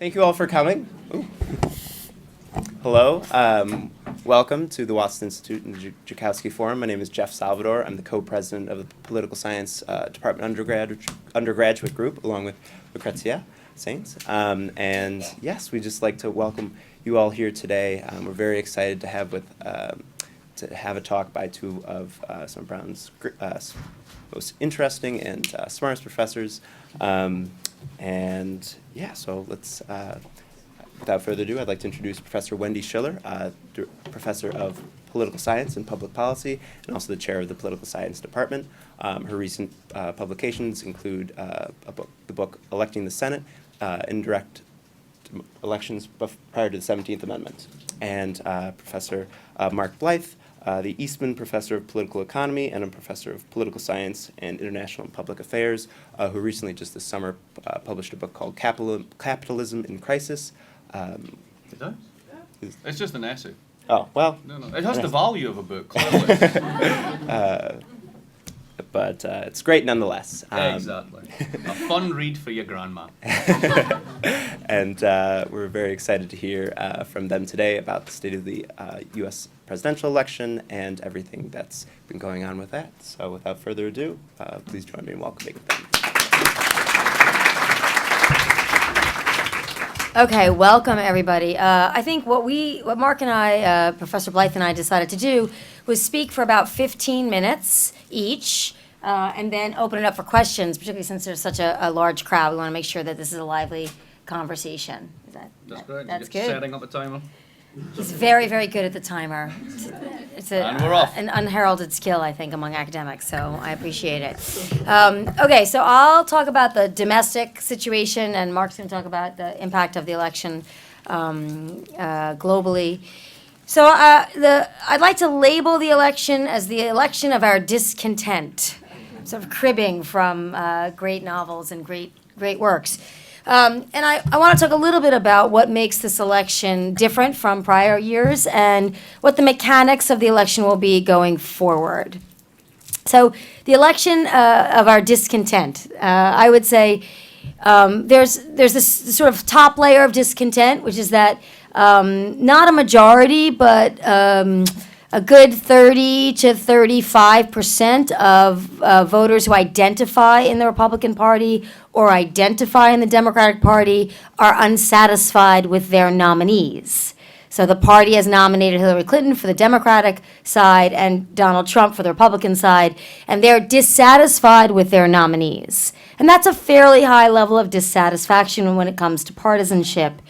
Thank you all for coming. Ooh. Hello. Welcome to the Watson Institute and the Joukowsky Forum. My name is Jeff Salvador. I'm the co-president of the Political Science Department undergraduate group, along with Lucrezia Saints. And yes, we'd just like to welcome you all here today. We're very excited to have a talk by two of some of Brown's most interesting and smartest professors. And yeah, so let's, without further ado, I'd like to introduce Professor Wendy Schiller, Professor of Political Science and Public Policy, and also the Chair of the Political Science Department. Her recent publications include the book Electing the Senate, Indirect Elections Prior to the 17th Amendment, and Professor Mark Blyth, the Eastman Professor of Political Economy and a Professor of Political Science and International and Public Affairs, who recently, just this summer, published a book called Capitalism in Crisis. It does? It's just an essay. Oh, well. No. It has the value of a book, clearly. But it's great nonetheless. Exactly. A fun read for your grandma. And we're very excited to hear from them today about the state of the U.S. presidential election and everything that's been going on with that. So without further ado, please join me in welcoming them. Okay, welcome everybody. I think what Mark and I, Professor Blyth and I decided to do was speak for about 15 minutes each, and then open it up for questions, particularly since there's such a large crowd. We want to make sure that this is a lively conversation. That's great. That's good. Setting up a timer. He's very, very good at the timer. It's And we're off. an unheralded skill, I think, among academics, so I appreciate it. Okay, so I'll talk about the domestic situation, and Mark's going to talk about the impact of the election globally. So I'd like to label the election as the election of our discontent, sort of cribbing from great novels and great works. And I want to talk a little bit about what makes this election different from prior years and what the mechanics of the election will be going forward. So the election of our discontent, I would say there's this sort of top layer of discontent, which is that not a majority, but a good 30 to 35% of voters who identify in the Republican Party or identify in the Democratic Party are unsatisfied with their nominees. So the party has nominated Hillary Clinton for the Democratic side and Donald Trump for the Republican side, and they're dissatisfied with their nominees. And that's a fairly high level of dissatisfaction when it comes to partisanship.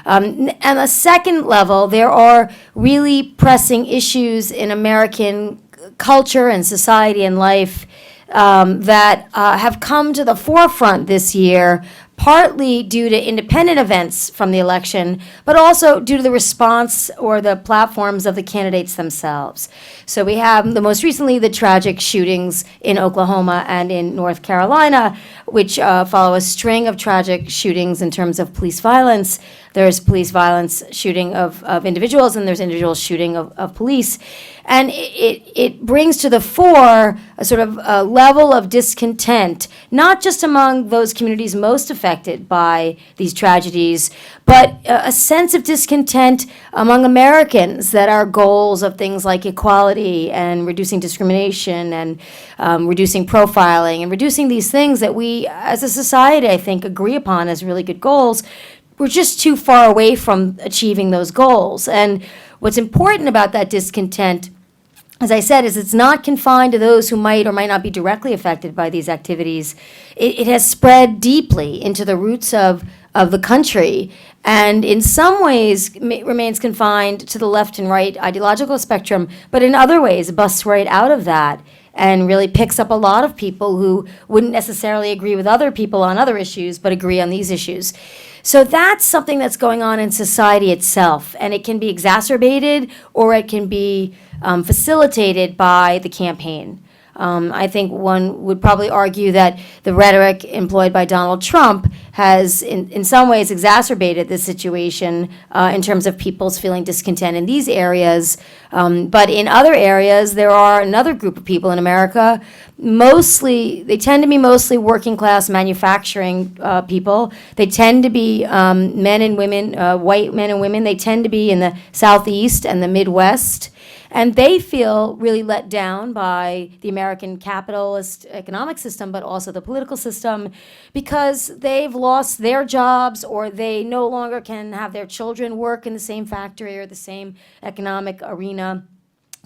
And a second level, there are really pressing issues in American culture and society and life that have come to the forefront this year, partly due to independent events from the election, but also due to the response or the platforms of the candidates themselves. So we have most recently the tragic shootings in Oklahoma and in North Carolina, which follow a string of tragic shootings in terms of police violence. There's police violence shooting of individuals, and there's individual shooting of police. And it brings to the fore a sort of a level of discontent, not just among those communities most affected by these tragedies, but a sense of discontent among Americans that our goals of things like equality and reducing discrimination and reducing profiling and reducing these things that we as a society, I think, agree upon as really good goals, we're just too far away from achieving those goals. And what's important about that discontent, as I said, is it's not confined to those who might or might not be directly affected by these activities. It has spread deeply into the roots of the country, and in some ways remains confined to the left and right ideological spectrum, but in other ways busts right out of that and really picks up a lot of people who wouldn't necessarily agree with other people on other issues, but agree on these issues. So that's something that's going on in society itself, and it can be exacerbated or it can be facilitated by the campaign. I think one would probably argue that the rhetoric employed by Donald Trump has, in some ways, exacerbated this situation in terms of people's feeling discontent in these areas. But in other areas, there are another group of people in America. They tend to be mostly working class manufacturing people. They tend to be men and women, white men and women. They tend to be in the Southeast and the Midwest. And they feel really let down by the American capitalist economic system, but also the political system, because they've lost their jobs, or they no longer can have their children work in the same factory or the same economic arena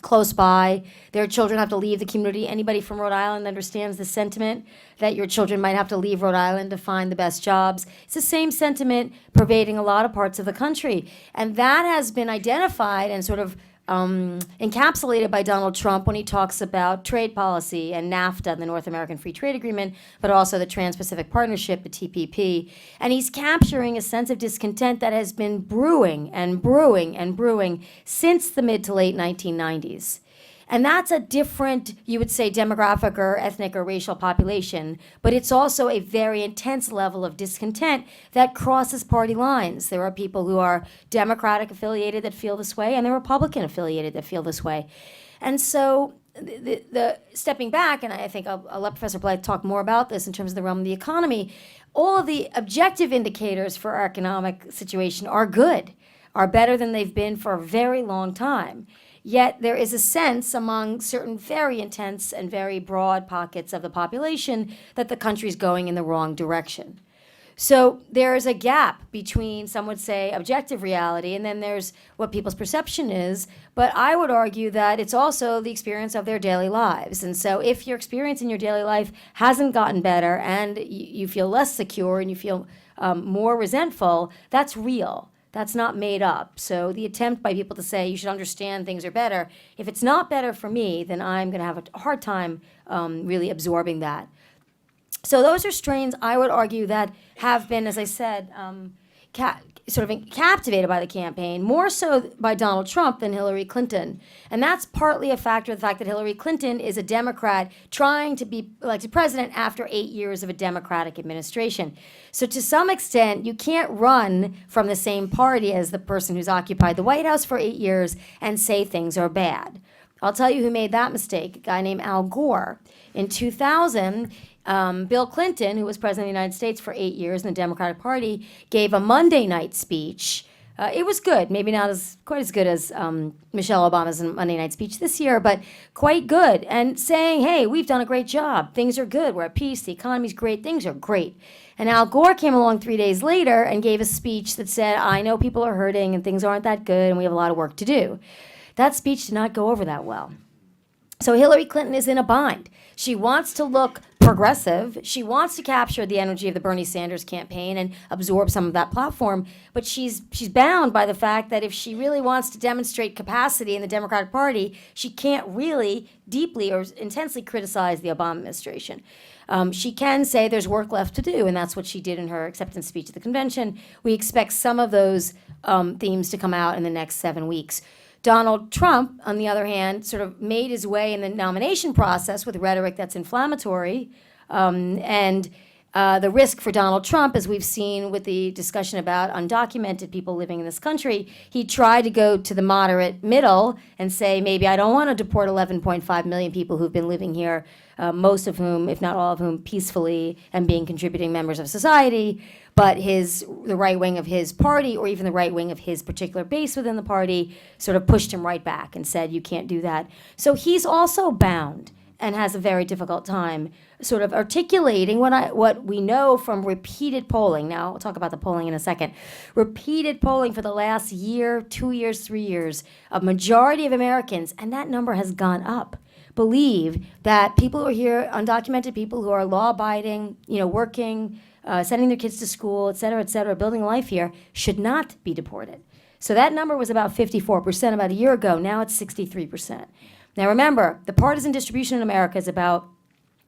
close by. Their children have to leave the community. Anybody from Rhode Island understands the sentiment that your children might have to leave Rhode Island to find the best jobs. It's the same sentiment pervading a lot of parts of the country. And that has been identified and sort of encapsulated by Donald Trump when he talks about trade policy and NAFTA, the North American Free Trade Agreement, but also the Trans-Pacific Partnership, the TPP. And he's capturing a sense of discontent that has been brewing and brewing and brewing since the mid to late 1990s. And that's a different, you would say, demographic or ethnic or racial population, but it's also a very intense level of discontent that crosses party lines. There are people who are Democratic affiliated that feel this way, and they're Republican affiliated that feel this way. And so the stepping back, and I think I'll let Professor Blyth talk more about this in terms of the realm of the economy, all of the objective indicators for our economic situation are good, are better than they've been for a very long time. Yet there is a sense among certain very intense and very broad pockets of the population that the country's going in the wrong direction. So there is a gap between, some would say, objective reality, and then there's what people's perception is. But I would argue that it's also the experience of their daily lives. And so if your experience in your daily life hasn't gotten better and you feel less secure and you feel more resentful, that's real. That's not made up. So the attempt by people to say you should understand things are better, if it's not better for me, then I'm going to have a hard time really absorbing that. So those are strains, I would argue, that have been, as I said, sort of captivated by the campaign, more so by Donald Trump than Hillary Clinton. And that's partly a factor of the fact that Hillary Clinton is a Democrat trying to be elected president after 8 years of a Democratic administration. So to some extent, you can't run from the same party as the person who's occupied the White House for 8 years and say things are bad. I'll tell you who made that mistake, a guy named Al Gore. In 2000, Bill Clinton, who was president of the United States for 8 years in the Democratic Party, gave a Monday night speech. It was good, maybe not quite as good as Michelle Obama's Monday night speech this year, but quite good, and saying, hey, we've done a great job. Things are good. We're at peace. The economy's great. Things are great. And Al Gore came along 3 days later and gave a speech that said, I know people are hurting and things aren't that good and we have a lot of work to do. That speech did not go over that well. So Hillary Clinton is in a bind. She wants to look progressive. She wants to capture the energy of the Bernie Sanders campaign and absorb some of that platform. But she's bound by the fact that if she really wants to demonstrate capacity in the Democratic Party, she can't really deeply or intensely criticize the Obama administration. She can say there's work left to do, and that's what she did in her acceptance speech at the convention. We expect some of those themes to come out in the next 7 weeks. Donald Trump, on the other hand, sort of made his way in the nomination process with rhetoric that's inflammatory. And the risk for Donald Trump, as we've seen with the discussion about undocumented people living in this country, he tried to go to the moderate middle and say, maybe I don't want to deport 11.5 million people who've been living here, most of whom, if not all of whom, peacefully and being contributing members of society. But the right wing of his party, or even the right wing of his particular base within the party, sort of pushed him right back and said, you can't do that. So he's also bound and has a very difficult time sort of articulating what we know from repeated polling. Now, we'll talk about the polling in a second. Repeated polling for the last year, 2 years, 3 years, a majority of Americans, and that number has gone up, believe that people who are here, undocumented people who are law-abiding, working, sending their kids to school, et cetera, building a life here, should not be deported. So that number was about 54% about a year ago. Now it's 63%. Now remember, the partisan distribution in America is about,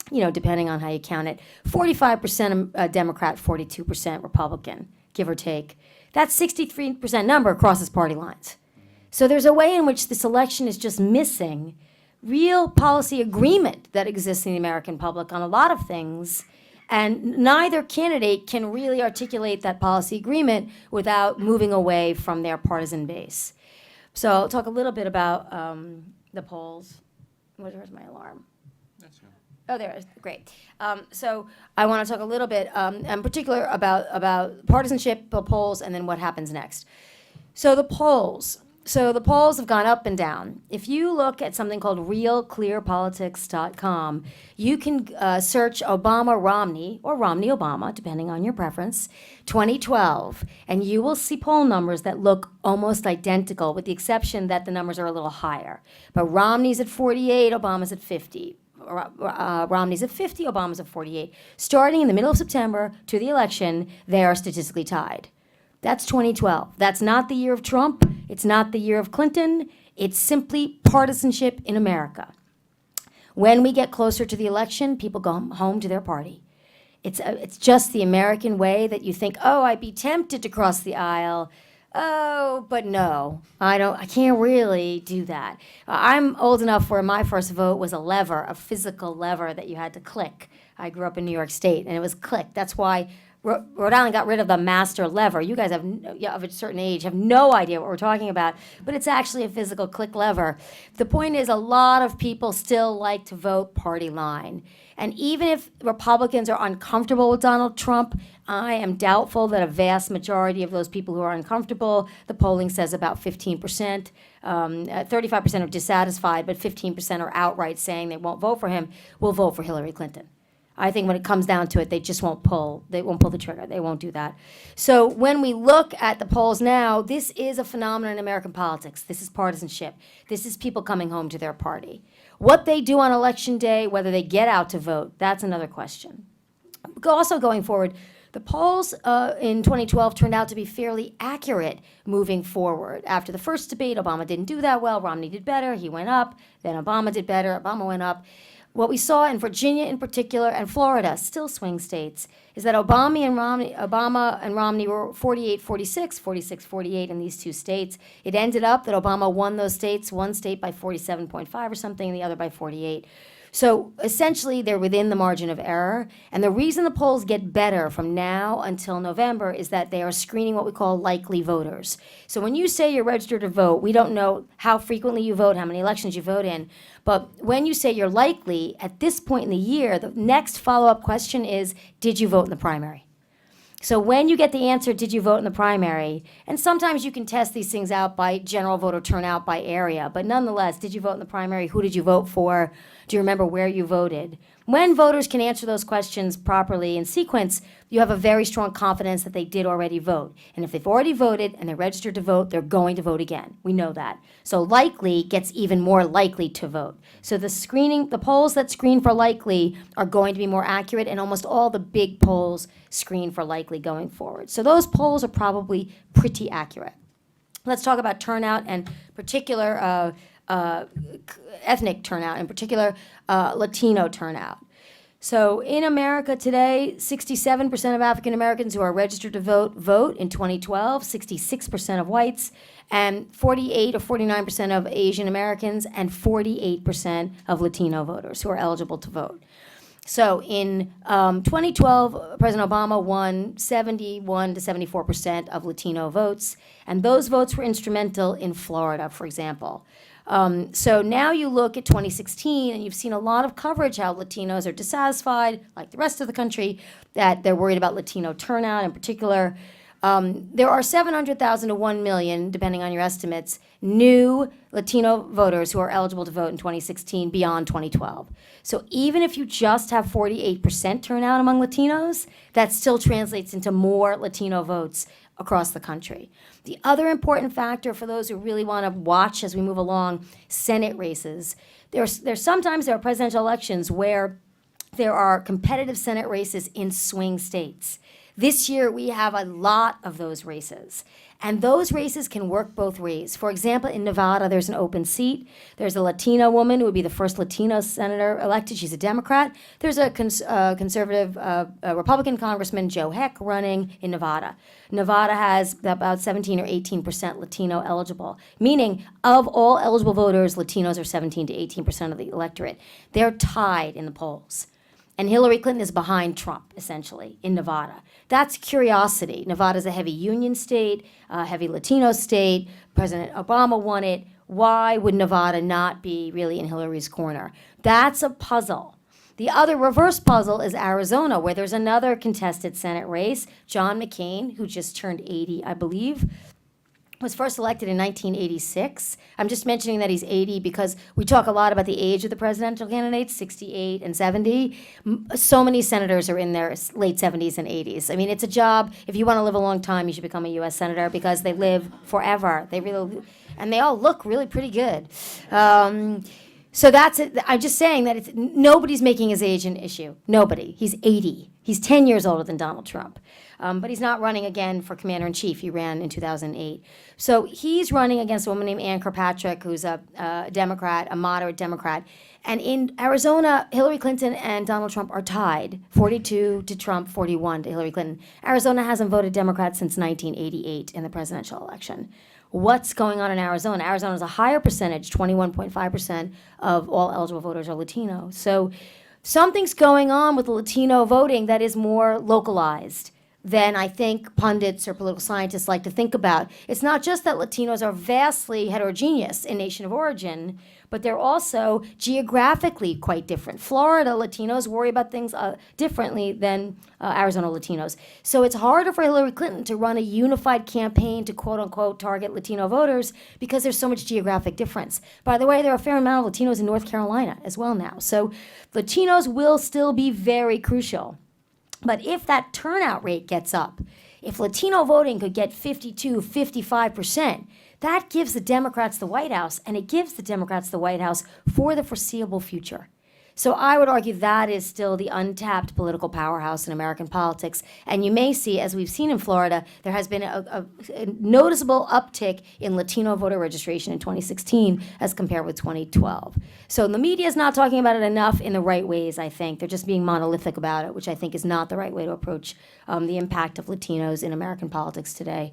depending on how you count it, 45% Democrat, 42% Republican, give or take. That 63% number crosses party lines. So there's a way in which this election is just missing real policy agreement that exists in the American public on a lot of things, and neither candidate can really articulate that policy agreement without moving away from their partisan base. So I'll talk a little bit about the polls. Where's my alarm? That's good. Oh, there it is. Great. So I want to talk a little bit, in particular, about partisanship, the polls, and then what happens next. So the polls. So the polls have gone up and down. If you look at something called realclearpolitics.com, you can search Obama-Romney or Romney-Obama, depending on your preference, 2012, and you will see poll numbers that look almost identical, with the exception that the numbers are a little higher. But Romney's at 48, Obama's at 50. Romney's at 50, Obama's at 48. Starting in the middle of September to the election, they are statistically tied. That's 2012. That's not the year of Trump. It's not the year of Clinton. It's simply partisanship in America. When we get closer to the election, people go home to their party. It's just the American way that you think, oh, I'd be tempted to cross the aisle. Oh, but no, I can't really do that. I'm old enough where my first vote was a lever, a physical lever that you had to click. I grew up in New York State, and it was click. That's why Rhode Island got rid of the master lever. You guys of a certain age have no idea what we're talking about, but it's actually a physical click lever. The point is, a lot of people still like to vote party line. And even if Republicans are uncomfortable with Donald Trump, I am doubtful that a vast majority of those people who are uncomfortable, the polling says about 15%, 35% are dissatisfied, but 15% are outright saying they won't vote for him, will vote for Hillary Clinton. I think when it comes down to it, they just won't pull the trigger. They won't do that. So when we look at the polls now, this is a phenomenon in American politics. This is partisanship. This is people coming home to their party. What they do on election day, whether they get out to vote, that's another question. Also going forward, the polls in 2012 turned out to be fairly accurate moving forward. After the first debate, Obama didn't do that well. Romney did better. He went up. Then Obama did better. Obama went up. What we saw in Virginia in particular and Florida, still swing states, is that Obama and Romney were 48-46, 46-48 in these two states. It ended up that Obama won those states, one state by 47.5 or something, and the other by 48. So essentially, they're within the margin of error. And the reason the polls get better from now until November is that they are screening what we call likely voters. So when you say you're registered to vote, we don't know how frequently you vote, how many elections you vote in. But when you say you're likely, at this point in the year, the next follow-up question is, did you vote in the primary? So when you get the answer, did you vote in the primary? And sometimes you can test these things out by general voter turnout by area. But nonetheless, did you vote in the primary? Who did you vote for? Do you remember where you voted? When voters can answer those questions properly in sequence, you have a very strong confidence that they did already vote. And if they've already voted and they're registered to vote, they're going to vote again. We know that. So likely gets even more likely to vote. So the polls that screen for likely are going to be more accurate, and almost all the big polls screen for likely going forward. So those polls are probably pretty accurate. Let's talk about turnout and particular ethnic turnout, in particular Latino turnout. So in America today, 67% of African Americans who are registered to vote in 2012, 66% of whites, and 48 or 49% of Asian Americans, and 48% of Latino voters who are eligible to vote. So in 2012, President Obama won 71 to 74% of Latino votes, and those votes were instrumental in Florida, for example. So now you look at 2016, and you've seen a lot of coverage how Latinos are dissatisfied, like the rest of the country, that they're worried about Latino turnout in particular. There are 700,000 to 1 million, depending on your estimates, new Latino voters who are eligible to vote in 2016 beyond 2012. So even if you just have 48% turnout among Latinos, that still translates into more Latino votes across the country. The other important factor for those who really want to watch as we move along, Senate races. Sometimes there are presidential elections where there are competitive Senate races in swing states. This year, we have a lot of those races. And those races can work both ways. For example, in Nevada, there's an open seat. There's a Latina woman who would be the first Latino senator elected. She's a Democrat. There's a conservative Republican Congressman, Joe Heck, running in Nevada. Nevada has about 17 or 18% Latino eligible, meaning of all eligible voters, Latinos are 17 to 18% of the electorate. They're tied in the polls. And Hillary Clinton is behind Trump, essentially, in Nevada. That's curiosity. Nevada's a heavy union state, a heavy Latino state. President Obama won it. Why would Nevada not be really in Hillary's corner? That's a puzzle. The other reverse puzzle is Arizona, where there's another contested Senate race. John McCain, who just turned 80, I believe, was first elected in 1986. I'm just mentioning that he's 80 because we talk a lot about the age of the presidential candidates, 68 and 70. So many senators are in their late 70s and 80s. I mean, it's a job. If you want to live a long time, you should become a U.S. senator because they live forever. They really, and they all look really pretty good. So that's it. I'm just saying that nobody's making his age an issue. Nobody. He's 80. He's 10 years older than Donald Trump. But he's not running again for commander-in-chief. He ran in 2008. So he's running against a woman named Ann Kirkpatrick, who's a Democrat, a moderate Democrat. And in Arizona, Hillary Clinton and Donald Trump are tied, 42 to Trump, 41 to Hillary Clinton. Arizona hasn't voted Democrat since 1988 in the presidential election. What's going on in Arizona? Arizona is a higher percentage, 21.5% of all eligible voters are Latino. So something's going on with the Latino voting that is more localized than I think pundits or political scientists like to think about. It's not just that Latinos are vastly heterogeneous in nation of origin, but they're also geographically quite different. Florida Latinos worry about things differently than Arizona Latinos. So it's harder for Hillary Clinton to run a unified campaign to quote unquote target Latino voters because there's so much geographic difference. By the way, there are a fair amount of Latinos in North Carolina as well now. So Latinos will still be very crucial. But if that turnout rate gets up, if Latino voting could get 52, 55%, that gives the Democrats the White House, and it gives the Democrats the White House for the foreseeable future. So I would argue that is still the untapped political powerhouse in American politics. And you may see, as we've seen in Florida, there has been a noticeable uptick in Latino voter registration in 2016 as compared with 2012. So the media is not talking about it enough in the right ways, I think. They're just being monolithic about it, which I think is not the right way to approach the impact of Latinos in American politics today.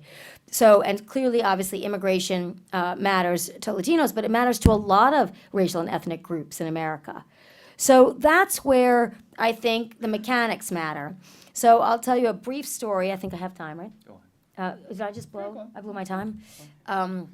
So, and clearly, obviously, immigration matters to Latinos, but it matters to a lot of racial and ethnic groups in America. So that's where I think the mechanics matter. So I'll tell you a brief story. I think I have time, right? Go ahead. Did I just blow? go on. I blew my time? I'll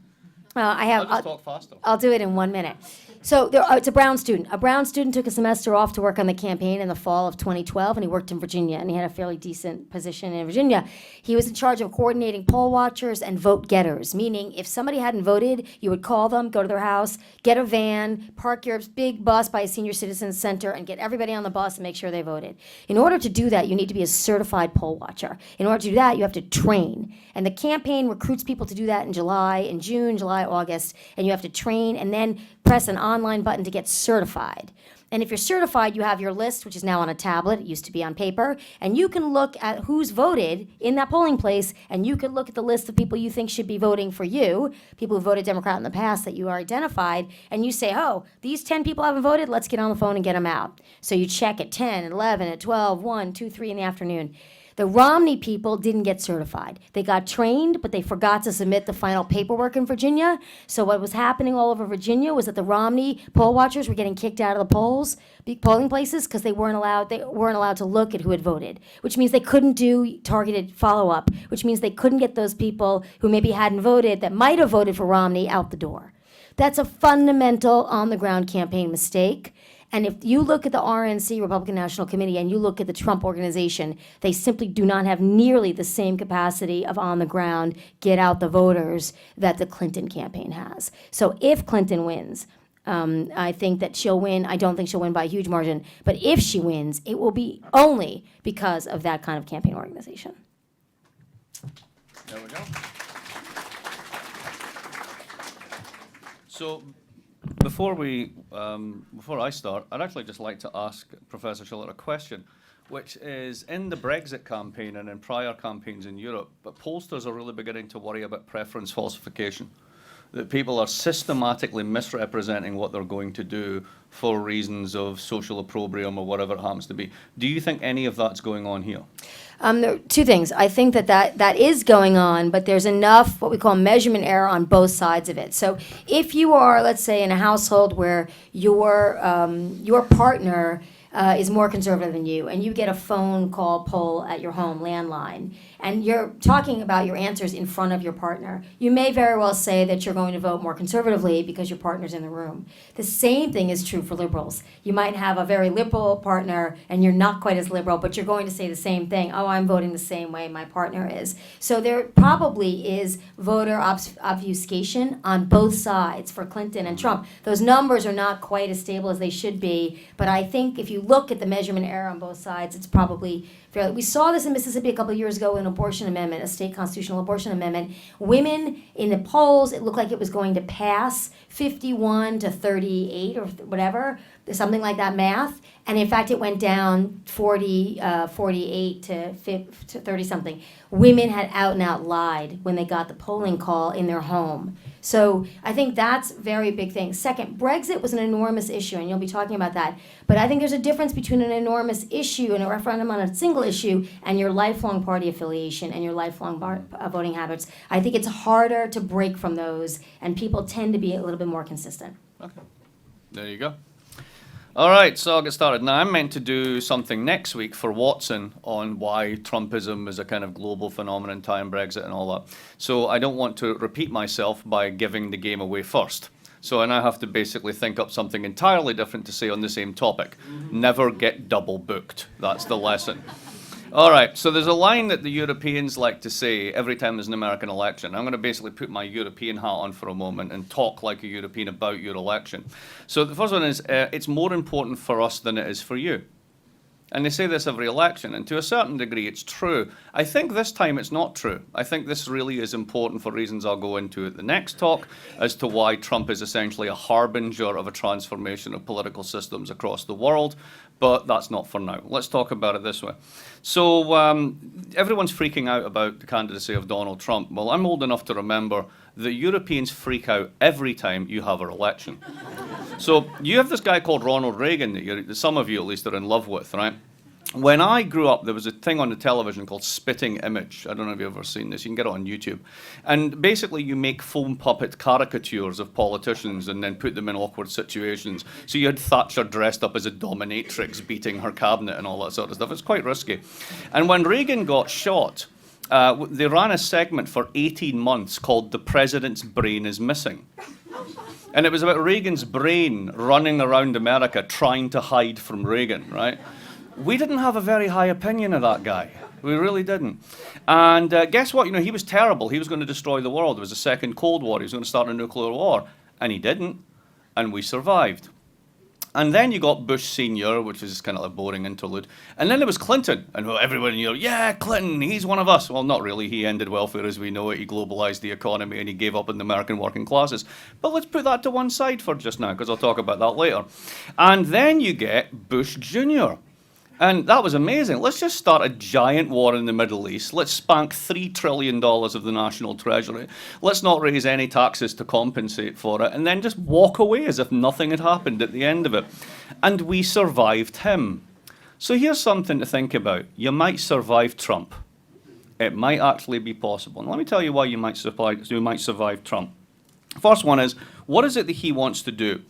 just talk faster. I'll do it in 1 minute. So it's a Brown student. A Brown student took a semester off to work on the campaign in the fall of 2012, and he worked in Virginia, and he had a fairly decent position in Virginia. He was in charge of coordinating poll watchers and vote getters, meaning if somebody hadn't voted, you would call them, go to their house, get a van, park your big bus by a senior citizen center, and get everybody on the bus and make sure they voted. In order to do that, you need to be a certified poll watcher. In order to do that, you have to train. And the campaign recruits people to do that in June, July, August, and you have to train and then press an online button to get certified. And if you're certified, you have your list, which is now on a tablet. It used to be on paper. And you can look at who's voted in that polling place, and you can look at the list of people you think should be voting for you, people who voted Democrat in the past that you are identified, and you say, oh, these 10 people haven't voted, let's get on the phone and get them out. So you check at 10, at 11, at 12, 1, 2, 3 in the afternoon. The Romney people didn't get certified. They got trained, but they forgot to submit the final paperwork in Virginia. So what was happening all over Virginia was that the Romney poll watchers were getting kicked out of the polling places because they weren't allowed to look at who had voted, which means they couldn't do targeted follow-up, which means they couldn't get those people who maybe hadn't voted that might have voted for Romney out the door. That's a fundamental on-the-ground campaign mistake. And if you look at the RNC, Republican National Committee, and you look at the Trump organization, they simply do not have nearly the same capacity of on-the-ground, get out the voters that the Clinton campaign has. So if Clinton wins, I think that she'll win. I don't think she'll win by a huge margin. But if she wins, it will be only because of that kind of campaign organization. There we go. So before I start, I'd actually just like to ask Professor Schiller a question. which is in the Brexit campaign and in prior campaigns in Europe, but pollsters are really beginning to worry about preference falsification. That people are systematically misrepresenting what they're going to do for reasons of social opprobrium or whatever it happens to be. Do you think any of that's going on here? There are two things. I think that is going on, but there's enough what we call measurement error on both sides of it. So if you are, let's say, in a household where your partner is more conservative than you, and you get a phone call poll at your home landline, and you're talking about your answers in front of your partner, you may very well say that you're going to vote more conservatively because your partner's in the room. The same thing is true for liberals. You might have a very liberal partner, and you're not quite as liberal, but you're going to say the same thing. Oh, I'm voting the same way my partner is. So there probably is voter obfuscation on both sides for Clinton and Trump. Those numbers are not quite as stable as they should be, but I think if you look at the measurement error on both sides, it's probably fairly. We saw this in Mississippi a couple of years ago in an abortion amendment, a state constitutional abortion amendment. Women in the polls, it looked like it was going to pass 51 to 38 or whatever, something like that math. And in fact, it went down 48 to 30 something. Women had out and out lied when they got the polling call in their home. So I think that's a very big thing. Second, Brexit was an enormous issue, and you'll be talking about that. But I think there's a difference between an enormous issue and a referendum on a single issue and your lifelong party affiliation and your lifelong voting habits. I think it's harder to break from those, and people tend to be a little bit more consistent. Okay, there you go. All right, so I'll get started. Now, I'm meant to do something next week for Watson on why Trumpism is a kind of global phenomenon, tying Brexit and all that. So I don't want to repeat myself by giving the game away first. So I now have to basically think up something entirely different to say on the same topic. Never get double booked. That's the lesson. All right, so there's a line that the Europeans like to say every time there's an American election. I'm going to basically put my European hat on for a moment and talk like a European about your election. So the first one is, it's more important for us than it is for you. And they say this every election, and to a certain degree it's true. I think this time it's not true. I think this really is important for reasons I'll go into at the next talk as to why Trump is essentially a harbinger of a transformation of political systems across the world, but that's not for now. Let's talk about it this way. So everyone's freaking out about the candidacy of Donald Trump. Well, I'm old enough to remember that Europeans freak out every time you have an election. So you have this guy called Ronald Reagan that some of you at least are in love with, right? When I grew up, there was a thing on the television called Spitting Image. I don't know if you've ever seen this. You can get it on YouTube. And basically, you make foam puppet caricatures of politicians and then put them in awkward situations. So you had Thatcher dressed up as a dominatrix beating her cabinet and all that sort of stuff. It's quite risky. And when Reagan got shot, they ran a segment for 18 months called The President's Brain is Missing. And it was about Reagan's brain running around America trying to hide from Reagan, right? We didn't have a very high opinion of that guy. We really didn't. And guess what? You know, he was terrible. He was going to destroy the world. There was a second Cold War. He was going to start a nuclear war. And he didn't. And we survived. And then you got Bush Sr., which is kind of a boring interlude. And then there was Clinton. And everyone, you know, yeah, Clinton, he's one of us. Well, not really. He ended welfare as we know it. He globalized the economy and he gave up on the American working classes. But let's put that to one side for just now, because I'll talk about that later. And then you get Bush Jr., and that was amazing. Let's just start a giant war in the Middle East. Let's spank $3 trillion of the national treasury. Let's not raise any taxes to compensate for it, and then just walk away as if nothing had happened at the end of it. And we survived him. So here's something to think about. You might survive Trump. It might actually be possible. And let me tell you why you might survive Trump. First one is, what is it that he wants to do?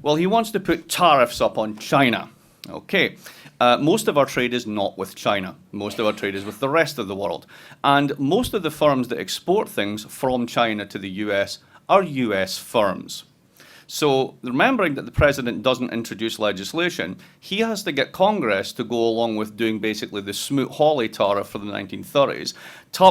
Well, he wants to put tariffs up on China. Okay. Most of our trade is not with China. Most of our trade is with the rest of the world. And most of the firms that export things from China to the US are US firms. So remembering that the president doesn't introduce legislation, he has to get Congress to go along with doing basically the Smoot-Hawley tariff for the 1930s,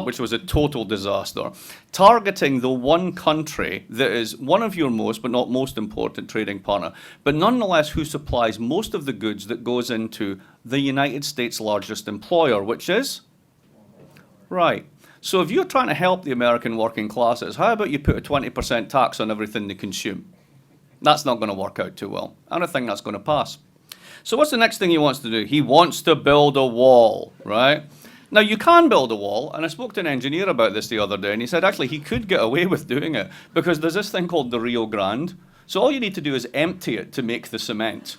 which was a total disaster, targeting the one country that is one of your most, but not most important trading partner, but nonetheless who supplies most of the goods that goes into the United States' largest employer, which is? Right. So if you're trying to help the American working classes, how about you put a 20% tax on everything they consume? That's not going to work out too well. I don't think that's going to pass. So what's the next thing he wants to do? He wants to build a wall, right? Now, you can build a wall, and I spoke to an engineer about this the other day, and he said actually he could get away with doing it because there's this thing called the Rio Grande. So all you need to do is empty it to make the cement.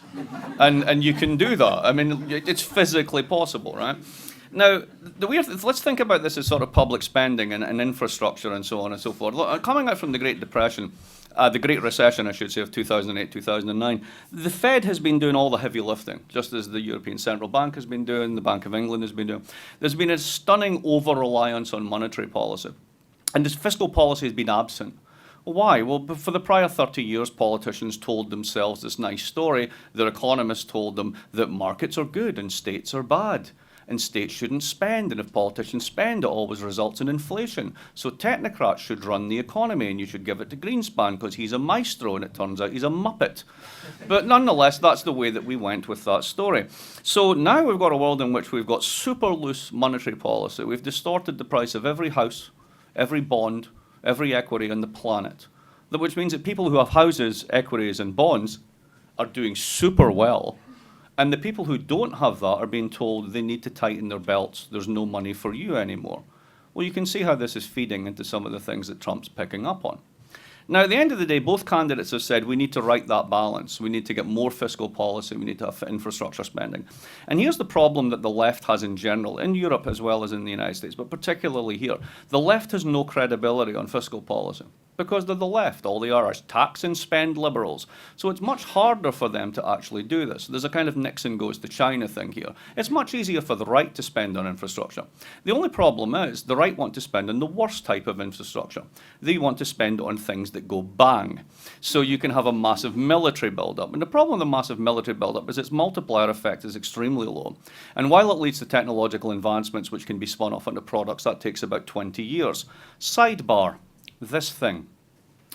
And you can do that. I mean, it's physically possible, right? Now, let's think about this as sort of public spending and infrastructure and so on and so forth. Look, coming out from the Great Depression, the Great Recession, I should say, of 2008, 2009, the Fed has been doing all the heavy lifting, just as the European Central Bank has been doing, the Bank of England has been doing. There's been a stunning over-reliance on monetary policy. And this fiscal policy has been absent. Why? Well, for the prior 30 years, politicians told themselves this nice story. Their economists told them that markets are good and states are bad. And states shouldn't spend, and if politicians spend, it always results in inflation. So technocrats should run the economy, and you should give it to Greenspan because he's a maestro, and it turns out he's a muppet. But nonetheless, that's the way that we went with that story. So now we've got a world in which we've got super loose monetary policy. We've distorted the price of every house, every bond, every equity on the planet, which means that people who have houses, equities, and bonds are doing super well. And the people who don't have that are being told they need to tighten their belts. There's no money for you anymore. Well, you can see how this is feeding into some of the things that Trump's picking up on. Now, at the end of the day, both candidates have said we need to right that balance. We need to get more fiscal policy. We need to have infrastructure spending. And here's the problem that the left has in general, in Europe as well as in the United States, but particularly here. The left has no credibility on fiscal policy because they're the left. All they are is tax and spend liberals. So it's much harder for them to actually do this. There's a kind of Nixon goes to China thing here. It's much easier for the right to spend on infrastructure. The only problem is the right want to spend on the worst type of infrastructure. They want to spend on things that go bang. So you can have a massive military buildup. And the problem with a massive military buildup is its multiplier effect is extremely low. And while it leads to technological advancements which can be spun off into products, that takes about 20 years. Sidebar. This thing.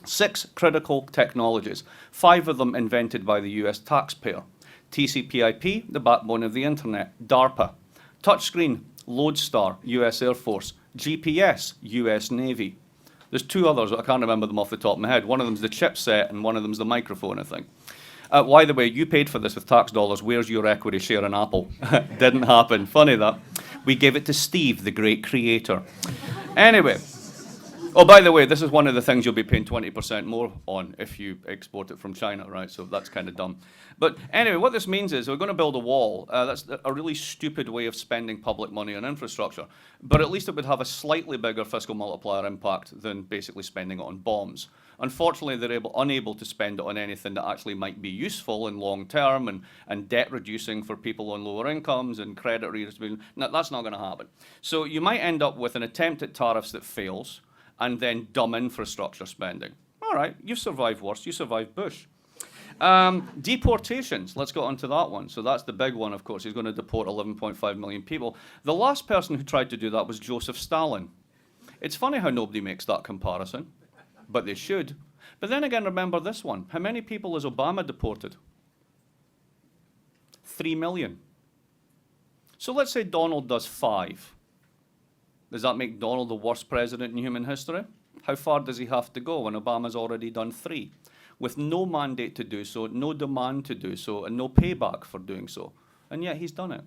6 critical technologies, 5 of them invented by the US taxpayer. TCP/IP, the backbone of the internet. DARPA. Touchscreen, Lodestar, US Air Force. GPS, US Navy. There's 2 others, I can't remember them off the top of my head. One of them's the chipset and one of them's the microphone, I think. By the way, you paid for this with tax dollars. Where's your equity share in Apple? Didn't happen. Funny that. We gave it to Steve, the great creator. Anyway. Oh, by the way, this is one of the things you'll be paying 20% more on if you export it from China, right? So that's kind of dumb. But anyway, what this means is we're going to build a wall. That's a really stupid way of spending public money on infrastructure. But at least it would have a slightly bigger fiscal multiplier impact than basically spending it on bombs. Unfortunately, they're unable to spend it on anything that actually might be useful in long term and debt reducing for people on lower incomes and credit redistribution. No, that's not going to happen. So you might end up with an attempt at tariffs that fails, and then dumb infrastructure spending. All right, you survived worse, you survived Bush. Deportations, let's go on to that one. So that's the big one, of course. He's going to deport 11.5 million people. The last person who tried to do that was Joseph Stalin. It's funny how nobody makes that comparison, but they should. But then again, remember this one. How many people has Obama deported? 3 million. So let's say Donald does 5. Does that make Donald the worst president in human history? How far does he have to go when Obama's already done 3? With no mandate to do so, no demand to do so, and no payback for doing so. And yet he's done it.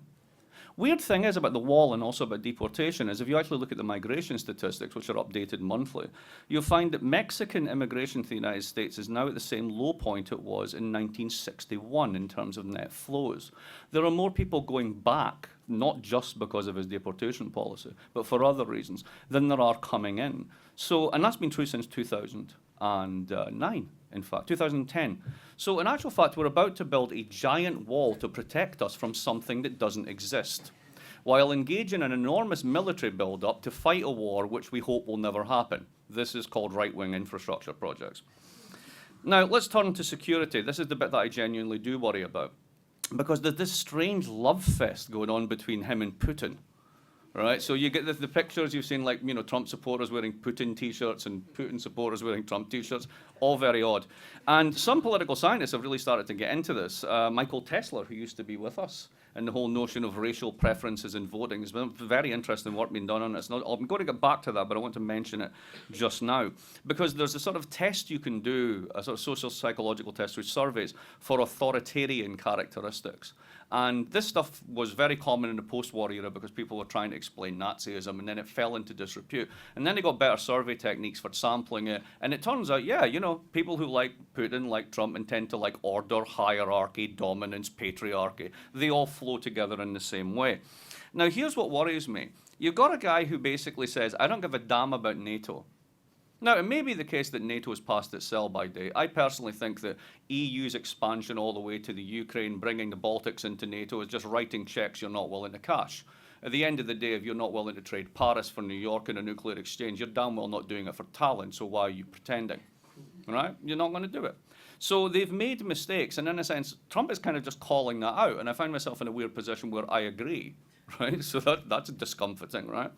Weird thing is about the wall and also about deportation is if you actually look at the migration statistics, which are updated monthly, you'll find that Mexican immigration to the United States is now at the same low point it was in 1961 in terms of net flows. There are more people going back, not just because of his deportation policy, but for other reasons, than there are coming in. So, and that's been true since 2009, in fact, 2010. So in actual fact, we're about to build a giant wall to protect us from something that doesn't exist, while engaging in an enormous military build-up to fight a war which we hope will never happen. This is called right-wing infrastructure projects. Now, let's turn to security. This is the bit that I genuinely do worry about, because there's this strange love fest going on between him and Putin. Right, so you get the pictures you've seen, like, Trump supporters wearing Putin T-shirts and Putin supporters wearing Trump T-shirts, all very odd. And some political scientists have really started to get into this. Michael Tesler, who used to be with us, and the whole notion of racial preferences in voting. There's been very interesting work being done on it. I'm going to get back to that, but I want to mention it just now, because there's a sort of test you can do, a sort of social psychological test which surveys for authoritarian characteristics. And this stuff was very common in the post-war era because people were trying to explain Nazism, and then it fell into disrepute. And then they got better survey techniques for sampling it. And it turns out, yeah, you know, people who like Putin, like Trump, and tend to like order, hierarchy, dominance, patriarchy. They all flow together in the same way. Now, here's what worries me. You've got a guy who basically says, I don't give a damn about NATO. Now, it may be the case that NATO has passed its sell-by date. I personally think that EU's expansion all the way to the Ukraine, bringing the Baltics into NATO, is just writing checks you're not willing to cash. At the end of the day, if you're not willing to trade Paris for New York in a nuclear exchange, you're damn well not doing it for Tallinn, so why are you pretending? Right? You're not going to do it. So they've made mistakes, and in a sense, Trump is kind of just calling that out, and I find myself in a weird position where I agree. Right? So that's discomforting, right?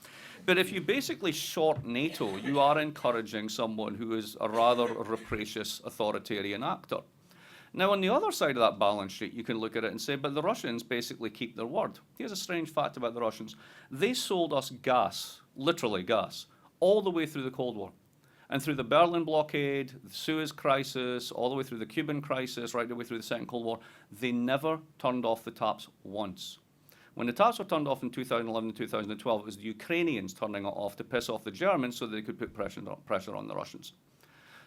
But if you basically short NATO, you are encouraging someone who is a rather rapacious authoritarian actor. Now, on the other side of that balance sheet, you can look at it and say, but the Russians basically keep their word. Here's a strange fact about the Russians. They sold us gas, literally gas, all the way through the Cold War. And through the Berlin blockade, the Suez crisis, all the way through the Cuban crisis, right the way through the Second Cold War, they never turned off the taps once. When the taps were turned off in 2011 and 2012, it was the Ukrainians turning it off to piss off the Germans so they could put pressure on the Russians.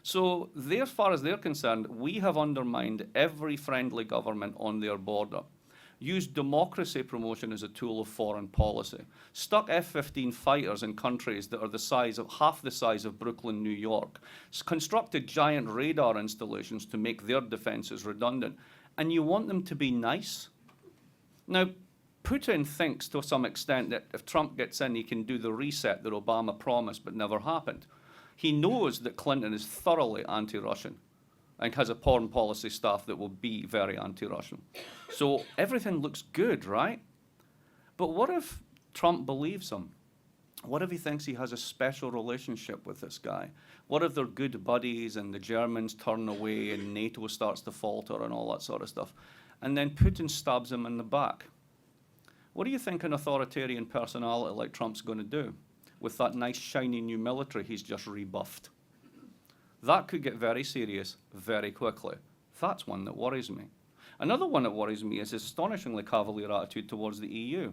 So, as far as they're concerned, we have undermined every friendly government on their border, used democracy promotion as a tool of foreign policy, stuck F-15 fighters in countries that are half the size of Brooklyn, New York, constructed giant radar installations to make their defenses redundant, and you want them to be nice? Now, Putin thinks to some extent that if Trump gets in, he can do the reset that Obama promised but never happened. He knows that Clinton is thoroughly anti-Russian and has a foreign policy staff that will be very anti-Russian. So everything looks good, right? But what if Trump believes him? What if he thinks he has a special relationship with this guy? What if they're good buddies and the Germans turn away and NATO starts to falter and all that sort of stuff? And then Putin stabs him in the back. What do you think an authoritarian personality like Trump's going to do with that nice shiny new military he's just rebuffed? That could get very serious very quickly. That's one that worries me. Another one that worries me is his astonishingly cavalier attitude towards the EU.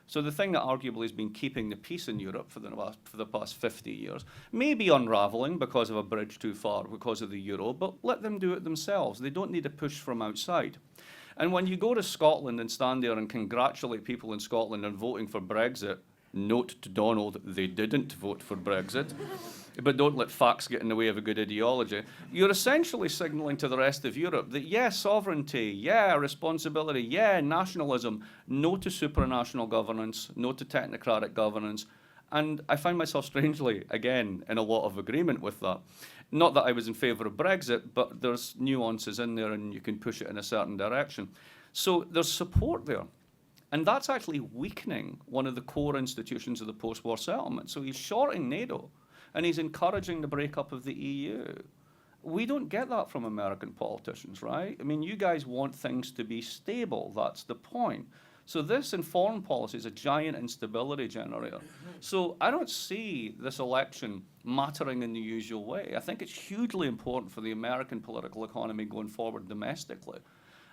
So the thing that arguably has been keeping the peace in Europe for the past 50 years may be unraveling because of a bridge too far, because of the euro, but let them do it themselves. They don't need a push from outside. And when you go to Scotland and stand there and congratulate people in Scotland on voting for Brexit, note to Donald, they didn't vote for Brexit, but don't let facts get in the way of a good ideology, you're essentially signalling to the rest of Europe that, yeah, sovereignty, yeah, responsibility, yeah, nationalism, no to supranational governance, no to technocratic governance. And I find myself strangely, again, in a lot of agreement with that. Not that I was in favour of Brexit, but there's nuances in there and you can push it in a certain direction. So there's support there. And that's actually weakening one of the core institutions of the post-war settlement. So he's shorting NATO and he's encouraging the breakup of the EU. We don't get that from American politicians, right? I mean, you guys want things to be stable. That's the point. So this in foreign policy is a giant instability generator. So I don't see this election mattering in the usual way. I think it's hugely important for the American political economy going forward domestically.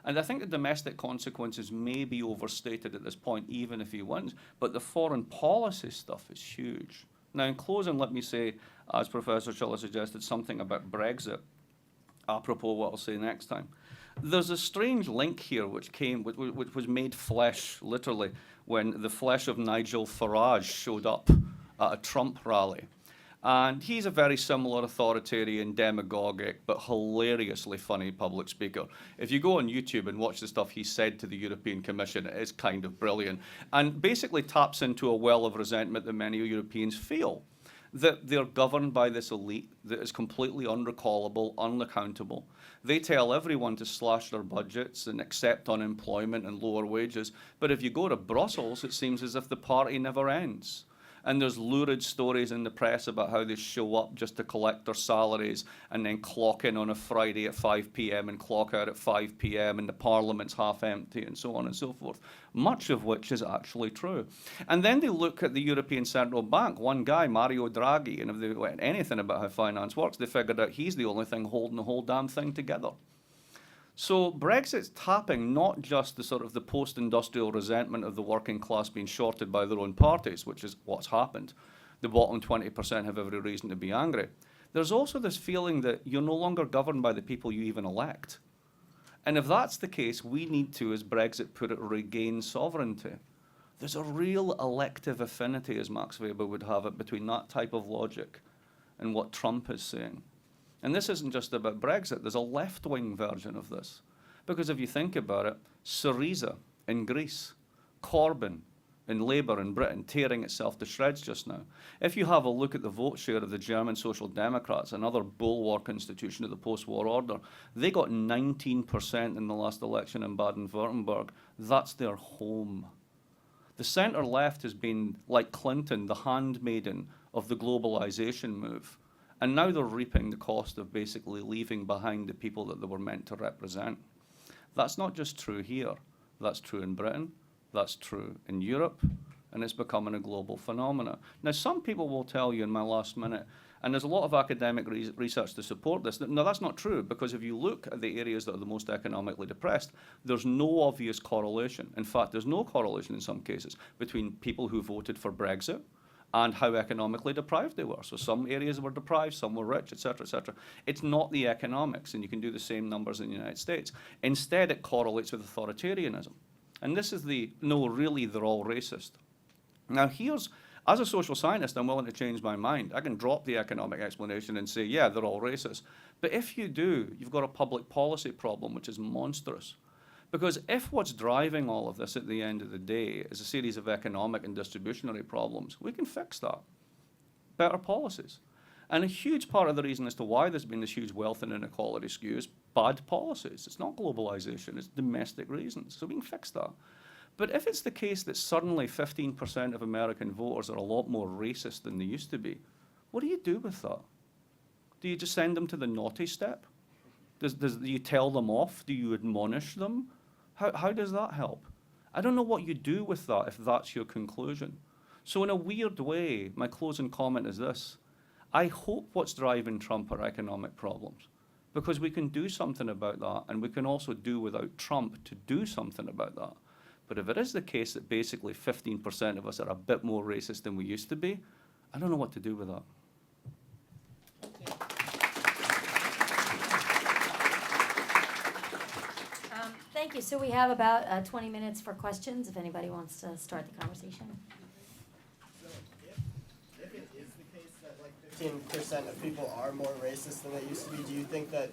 And I think the domestic consequences may be overstated at this point, even if he wins. But the foreign policy stuff is huge. Now, in closing, let me say, as Professor Schiller suggested, something about Brexit, apropos what I'll say next time. There's a strange link here which was made flesh, literally, when the flesh of Nigel Farage showed up at a Trump rally. And he's a very similar authoritarian, demagogic, but hilariously funny public speaker. If you go on YouTube and watch the stuff he said to the European Commission, it is kind of brilliant. And basically taps into a well of resentment that many Europeans feel, that they're governed by this elite that is completely unrecallable, unaccountable. They tell everyone to slash their budgets and accept unemployment and lower wages. But if you go to Brussels, it seems as if the party never ends. And there's lurid stories in the press about how they show up just to collect their salaries and then clock in on a Friday at 5 p.m. and clock out at 5 p.m. and the parliament's half empty and so on and so forth, much of which is actually true. And then they look at the European Central Bank, one guy, Mario Draghi, and if they went anything about how finance works, they figured out he's the only thing holding the whole damn thing together. So Brexit's tapping not just the sort of the post-industrial resentment of the working class being shorted by their own parties, which is what's happened. The bottom 20% have every reason to be angry. There's also this feeling that you're no longer governed by the people you even elect. And if that's the case, we need to, as Brexit put it, regain sovereignty. There's a real elective affinity, as Max Weber would have it, between that type of logic and what Trump is saying. And this isn't just about Brexit. There's a left-wing version of this. Because if you think about it, Syriza in Greece, Corbyn in Labour in Britain, tearing itself to shreds just now. If you have a look at the vote share of the German Social Democrats, another bulwark institution of the post-war order, they got 19% in the last election in Baden-Württemberg. That's their home. The centre-left has been, like Clinton, the handmaiden of the globalisation move. And now they're reaping the cost of basically leaving behind the people that they were meant to represent. That's not just true here. That's true in Britain. That's true in Europe. And it's becoming a global phenomenon. Now, some people will tell you in my last minute, and there's a lot of academic research to support this. No, that's not true, because if you look at the areas that are the most economically depressed, there's no obvious correlation. In fact, there's no correlation in some cases between people who voted for Brexit and how economically deprived they were. So some areas were deprived, some were rich, et cetera, et cetera. It's not the economics, and you can do the same numbers in the United States. Instead, it correlates with authoritarianism. And this is no, really, they're all racist. Now here's, as a social scientist, I'm willing to change my mind. I can drop the economic explanation and say, yeah, they're all racist. But if you do, you've got a public policy problem, which is monstrous. Because if what's driving all of this at the end of the day is a series of economic and distributionary problems, we can fix that. Better policies. And a huge part of the reason as to why there's been this huge wealth and inequality skew is bad policies. It's not globalization, it's domestic reasons. So we can fix that. But if it's the case that suddenly 15% of American voters are a lot more racist than they used to be, what do you do with that? Do you just send them to the naughty step? Do you tell them off? Do you admonish them? How does that help? I don't know what you do with that if that's your conclusion. So in a weird way, my closing comment is this. I hope what's driving Trump are economic problems, because we can do something about that, and we can also do without Trump to do something about that. But if it is the case that basically 15% of us are a bit more racist than we used to be, I don't know what to do with that. Thank you. So we have about 20 minutes for questions, if anybody wants to start the conversation. So if it is the case that like 15% of people are more racist than they used to be, do you think that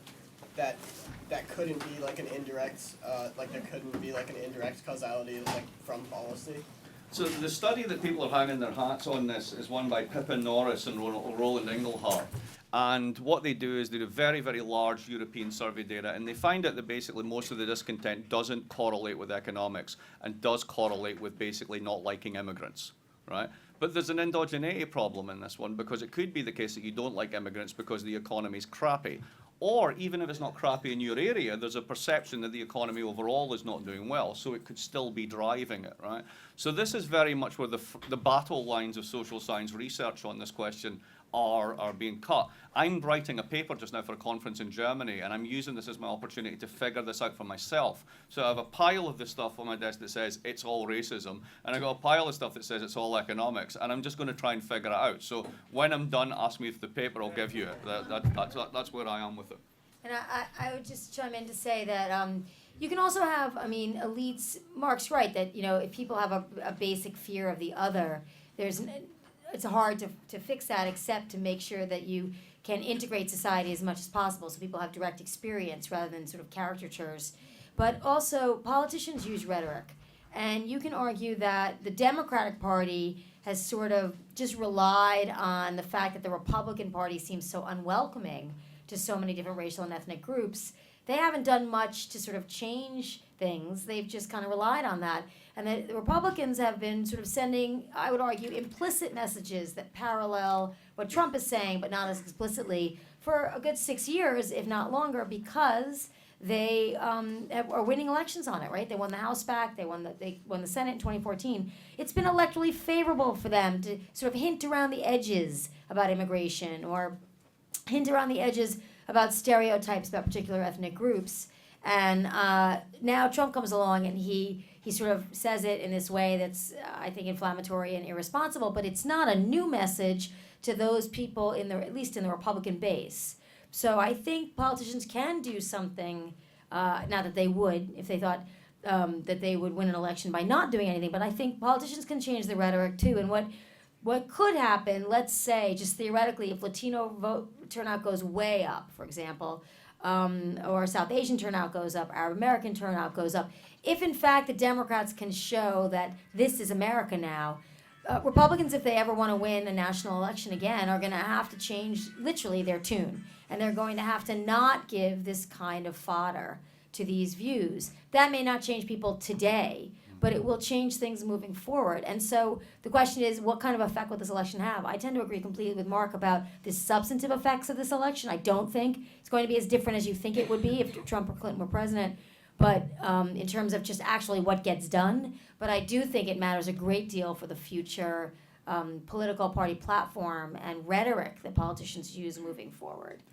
couldn't be like an indirect, like there couldn't be like an indirect causality like from policy? So the study that people are hanging their hats on this is one by Pippin Norris and Roland Inglehart. And what they do is they do very, very large European survey data, and they find out that basically most of the discontent doesn't correlate with economics and does correlate with basically not liking immigrants, right? But there's an endogeneity problem in this one, because it could be the case that you don't like immigrants because the economy's crappy. Or even if it's not crappy in your area, there's a perception that the economy overall is not doing well, so it could still be driving it, right? So this is very much where the battle lines of social science research on this question are being cut. I'm writing a paper just now for a conference in Germany, and I'm using this as my opportunity to figure this out for myself. So I have a pile of this stuff on my desk that says it's all racism, and I've got a pile of stuff that says it's all economics, and I'm just going to try and figure it out. So when I'm done, ask me for the paper, I'll give you it. That's where I am with it. And I would just chime in to say that you can also have, elites, Mark's right, that, if people have a basic fear of the other, it's hard to fix that, except to make sure that you can integrate society as much as possible so people have direct experience rather than sort of caricatures. But also, politicians use rhetoric. And you can argue that the Democratic Party has sort of just relied on the fact that the Republican Party seems so unwelcoming to so many different racial and ethnic groups they haven't done much to sort of change things. They've just kind of relied on that. And the Republicans have been sort of sending, I would argue, implicit messages that parallel what Trump is saying, but not as explicitly, for a good 6 years, if not longer, because they are winning elections on it, right? They won the House back, they won the Senate in 2014. It's been electorally favorable for them to sort of hint around the edges about immigration or hint around the edges about stereotypes about particular ethnic groups. And now Trump comes along and he sort of says it in this way that's, I think, inflammatory and irresponsible, but it's not a new message to those people, at least in the Republican base. So I think politicians can do something, not that they would, if they thought that they would win an election by not doing anything, but I think politicians can change the rhetoric too. And what could happen, let's say, just theoretically, if Latino vote turnout goes way up, for example, or South Asian turnout goes up, Arab American turnout goes up, if in fact the Democrats can show that this is America now, Republicans, if they ever want to win a national election again, are going to have to change literally their tune. And they're going to have to not give this kind of fodder to these views. That may not change people today, but it will change things moving forward. And so the question is, what kind of effect will this election have? I tend to agree completely with Mark about the substantive effects of this election. I don't think it's going to be as different as you think it would be if Trump or Clinton were president. But in terms of just actually what gets done, but I do think it matters a great deal for the future political party platform and rhetoric that politicians use moving forward.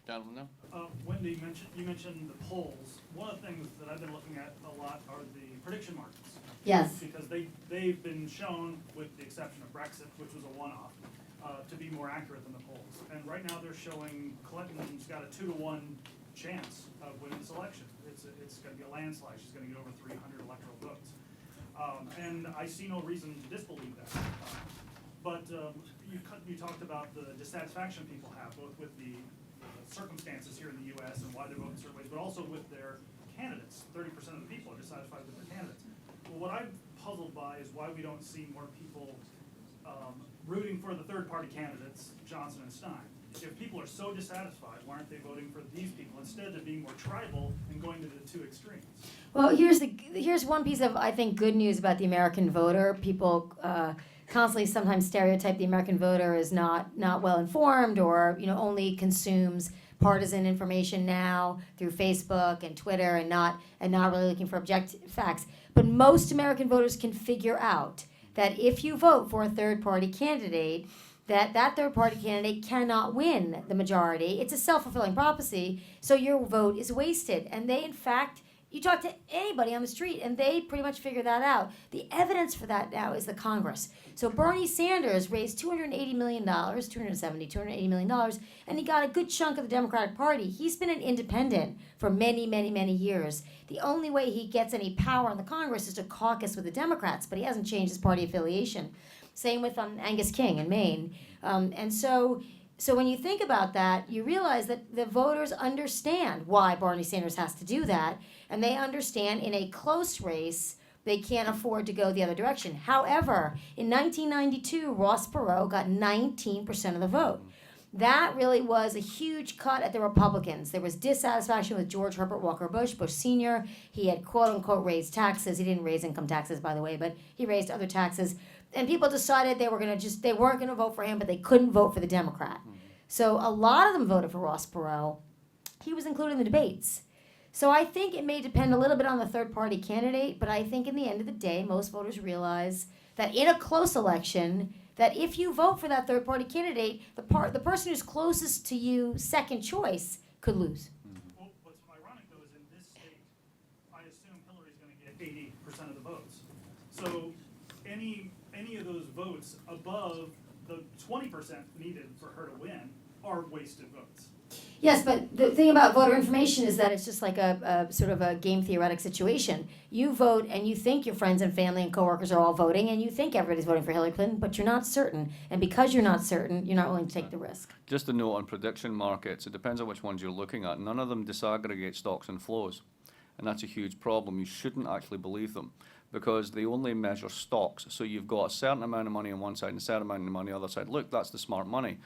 Gentlemen, now. Wendy, you mentioned the polls. One of the things that I've been looking at a lot are the prediction markets. Yes. Because they've been shown, with the exception of Brexit, which was a one-off, to be more accurate than the polls. And right now they're showing Clinton's got a 2-to-1 chance of winning this election. It's going to be a landslide. She's going to get over 300 electoral votes. And I see no reason to disbelieve that. But you talked about the dissatisfaction people have, both with the circumstances here in the U.S. and why they're voting certain ways, but also with their candidates. 30% of the people are dissatisfied with their candidates. Well, what I'm puzzled by is why we don't see more people rooting for the third-party candidates, Johnson and Stein. If people are so dissatisfied, why aren't they voting for these people instead of being more tribal and going to the two extremes? Well, here's one piece of, I think, good news about the American voter. People constantly sometimes stereotype the American voter as not well informed, or only consumes partisan information now through Facebook and Twitter, and not really looking for objective facts. But most American voters can figure out that if you vote for a third-party candidate, that third-party candidate cannot win the majority. It's a self-fulfilling prophecy, so your vote is wasted. And they, in fact, you talk to anybody on the street, and they pretty much figure that out. The evidence for that now is the Congress. So Bernie Sanders raised $280 million, $280 million, and he got a good chunk of the Democratic Party. He's been an independent for many, many, many years. The only way he gets any power in the Congress is to caucus with the Democrats, but he hasn't changed his party affiliation. Same with Angus King in Maine. And so when you think about that, you realize that the voters understand why Bernie Sanders has to do that, and they understand in a close race they can't afford to go the other direction. However, in 1992, Ross Perot got 19% of the vote. That really was a huge cut at the Republicans. There was dissatisfaction with George Herbert Walker Bush Sr. He had quote-unquote raised taxes. He didn't raise income taxes, by the way, but he raised other taxes. And people decided they weren't going to vote for him, but they couldn't vote for the Democrat. So a lot of them voted for Ross Perot. He was included in the debates. So I think it may depend a little bit on the third-party candidate, but I think in the end of the day, most voters realize that in a close election, that if you vote for that third-party candidate, the person who's closest to you, second choice, could lose. Well, what's ironic, though, is in this state, I assume Hillary's going to get 80% of the votes. So any of those votes above the 20% needed for her to win are wasted votes. Yes, but the thing about voter information is that it's just like a sort of a game theoretic situation. You vote and you think your friends and family and coworkers are all voting, and you think everybody's voting for Hillary Clinton, but you're not certain. And because you're not certain, you're not willing to take the risk. Just a note on prediction markets. It depends on which ones you're looking at. None of them disaggregate stocks and flows. And that's a huge problem. You shouldn't actually believe them, because they only measure stocks. So you've got a certain amount of money on one side and a certain amount of money on the other side. Look, that's the smart money.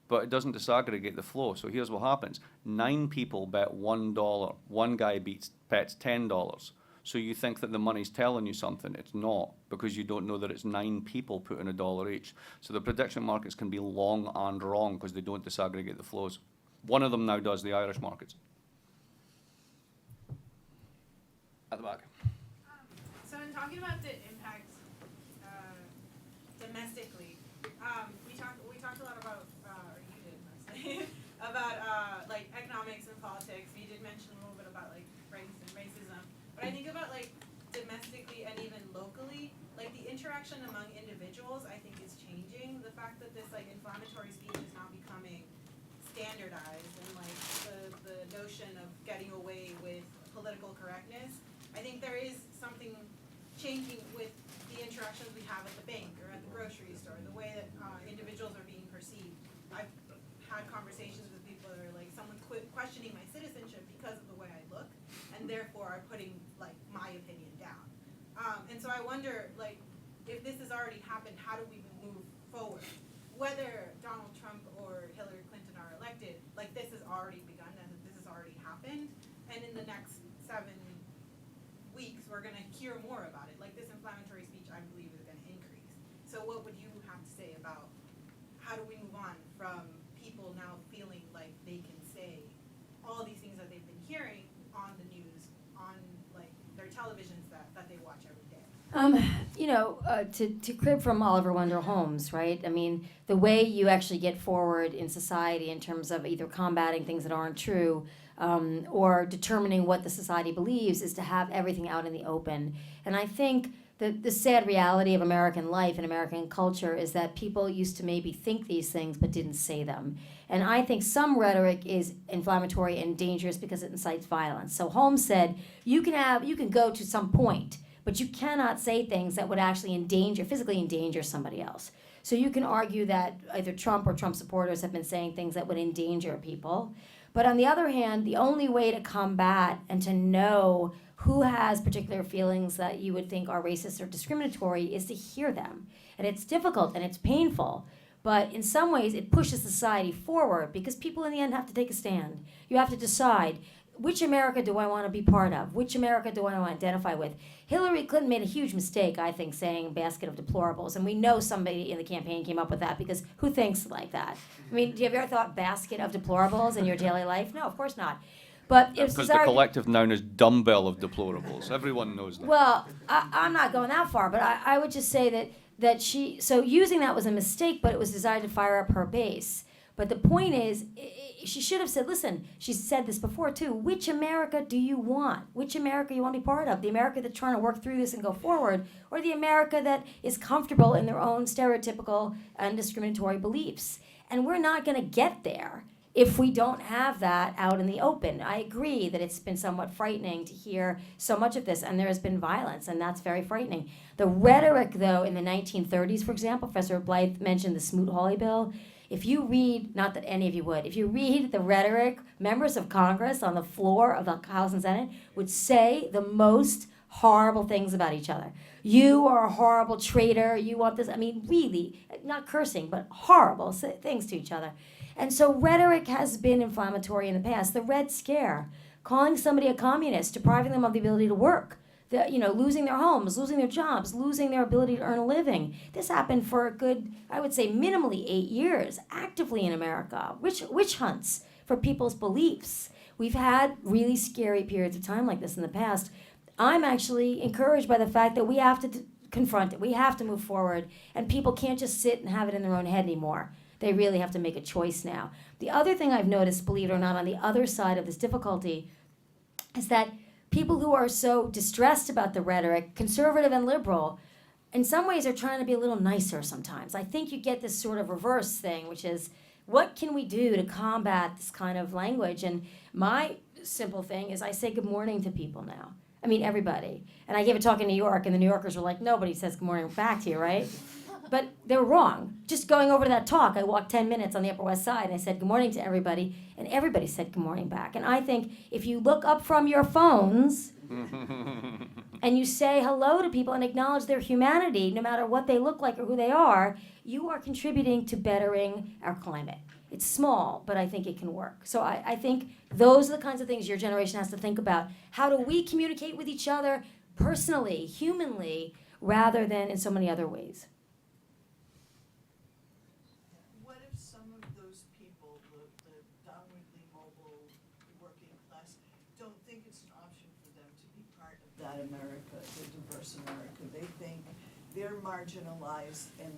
but it doesn't disaggregate the flow. So here's what happens. 9 people bet $1. One guy bets $10. So you think that the money's telling you something. It's not, because you don't know that it's 9 people putting $1 each. So the prediction markets can be long and wrong because they don't disaggregate the flows. One of them now does, the Irish markets. At the back. So in talking about the impact domestically, we talked a lot about, or you did mostly, about like economics and politics. You did mention a little bit about like race and racism, but I think about like domestically and even locally, like the interaction among individuals, I think is changing. The fact that this like inflammatory speech is now becoming standardized, and like the notion of getting away with political correctness, I think there is something changing with the interactions we have at the bank or at the grocery store, the way that individuals are being perceived. I've had conversations with people that are like, someone's questioning my citizenship because of the way I look, and therefore are putting like my opinion down. And so I wonder, like, if this has already happened, how do we move forward? Whether Donald Trump or Hillary Clinton are elected, like this has already begun, and this has already happened, and in the next 7 weeks, we're going to hear more about it. Like this inflammatory speech, I believe, is going to increase. So what would you have to say about how do we move on from people now feeling like they can say all these things that they've been hearing on the news, on like their televisions that they watch every day? To crib from Oliver Wendell Holmes, right? I mean, the way you actually get forward in society in terms of either combating things that aren't true, or determining what the society believes, is to have everything out in the open. And I think the sad reality of American life and American culture is that people used to maybe think these things but didn't say them. And I think some rhetoric is inflammatory and dangerous because it incites violence. So Holmes said, you can go to some point, but you cannot say things that would actually physically endanger somebody else. So you can argue that either Trump or Trump supporters have been saying things that would endanger people. But on the other hand, the only way to combat and to know who has particular feelings that you would think are racist or discriminatory is to hear them. And it's difficult and it's painful, but in some ways it pushes society forward because people in the end have to take a stand. You have to decide, which America do I want to be part of? Which America do I want to identify with? Hillary Clinton made a huge mistake, I think, saying basket of deplorables. And we know somebody in the campaign came up with that, because who thinks like that? I mean, do you ever thought basket of deplorables in your daily life? No, of course not. But if Because the collective noun is dumbbell of deplorables. Everyone knows that. Well, I'm not going that far, but I would just say that so using that was a mistake, but it was designed to fire up her base. But the point is, she should have said, listen, she said this before too, which America do you want? Which America you want to be part of? The America that's trying to work through this and go forward, or the America that is comfortable in their own stereotypical and discriminatory beliefs? And we're not going to get there if we don't have that out in the open. I agree that it's been somewhat frightening to hear so much of this, and there has been violence, and that's very frightening. The rhetoric, though, in the 1930s, for example, Professor Blyth mentioned the Smoot-Hawley bill. If you read, not that any of you would, if you read the rhetoric, members of Congress on the floor of the House and Senate would say the most horrible things about each other. You are a horrible traitor, you want this, I mean, really, not cursing, but horrible things to each other. And so rhetoric has been inflammatory in the past. The Red Scare, calling somebody a communist, depriving them of the ability to work, losing their homes, losing their jobs, losing their ability to earn a living. This happened for a good, I would say, minimally 8 years, actively in America. Witch hunts for people's beliefs. We've had really scary periods of time like this in the past. I'm actually encouraged by the fact that we have to confront it. We have to move forward, and people can't just sit and have it in their own head anymore. They really have to make a choice now. The other thing I've noticed, believe it or not, on the other side of this difficulty is that people who are so distressed about the rhetoric, conservative and liberal, in some ways are trying to be a little nicer sometimes. I think you get this sort of reverse thing, which is, what can we do to combat this kind of language? And my simple thing is I say good morning to people now. I mean, everybody. And I gave a talk in New York, and the New Yorkers were like, nobody says good morning back to you, right? But they were wrong. Just going over to that talk, I walked 10 minutes on the Upper West Side, and I said good morning to everybody, and everybody said good morning back. And I think if you look up from your phones and you say hello to people and acknowledge their humanity, no matter what they look like or who they are, you are contributing to bettering our climate. It's small, but I think it can work. So I think those are the kinds of things your generation has to think about. How do we communicate with each other personally, humanly, rather than in so many other ways? What if some of those people, the downwardly mobile working class, don't think it's an option for them to be part of that America, the diverse America? They think they're marginalized, and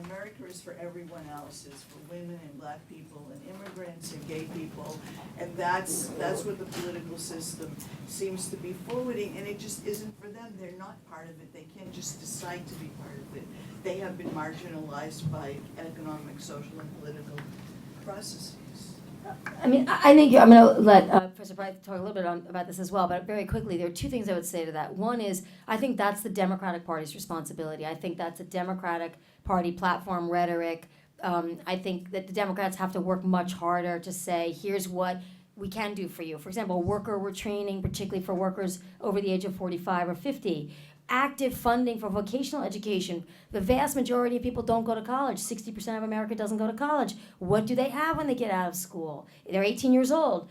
America is for everyone else. It's for women and black people and immigrants and gay people, and that's what the political system seems to be forwarding, and it just isn't for them. They're not part of it. They can't just decide to be part of it. They have been marginalized by economic, social, and political processes. I mean, I think I'm going to let Professor Blyth talk a little bit about this as well, but very quickly, there are two things I would say to that. One is, I think that's the Democratic Party's responsibility. I think that's a Democratic Party platform rhetoric. I think that the Democrats have to work much harder to say, here's what we can do for you. For example, worker retraining, particularly for workers over the age of 45 or 50. Active funding for vocational education. The vast majority of people don't go to college. 60% of America doesn't go to college. What do they have when they get out of school? They're 18 years old.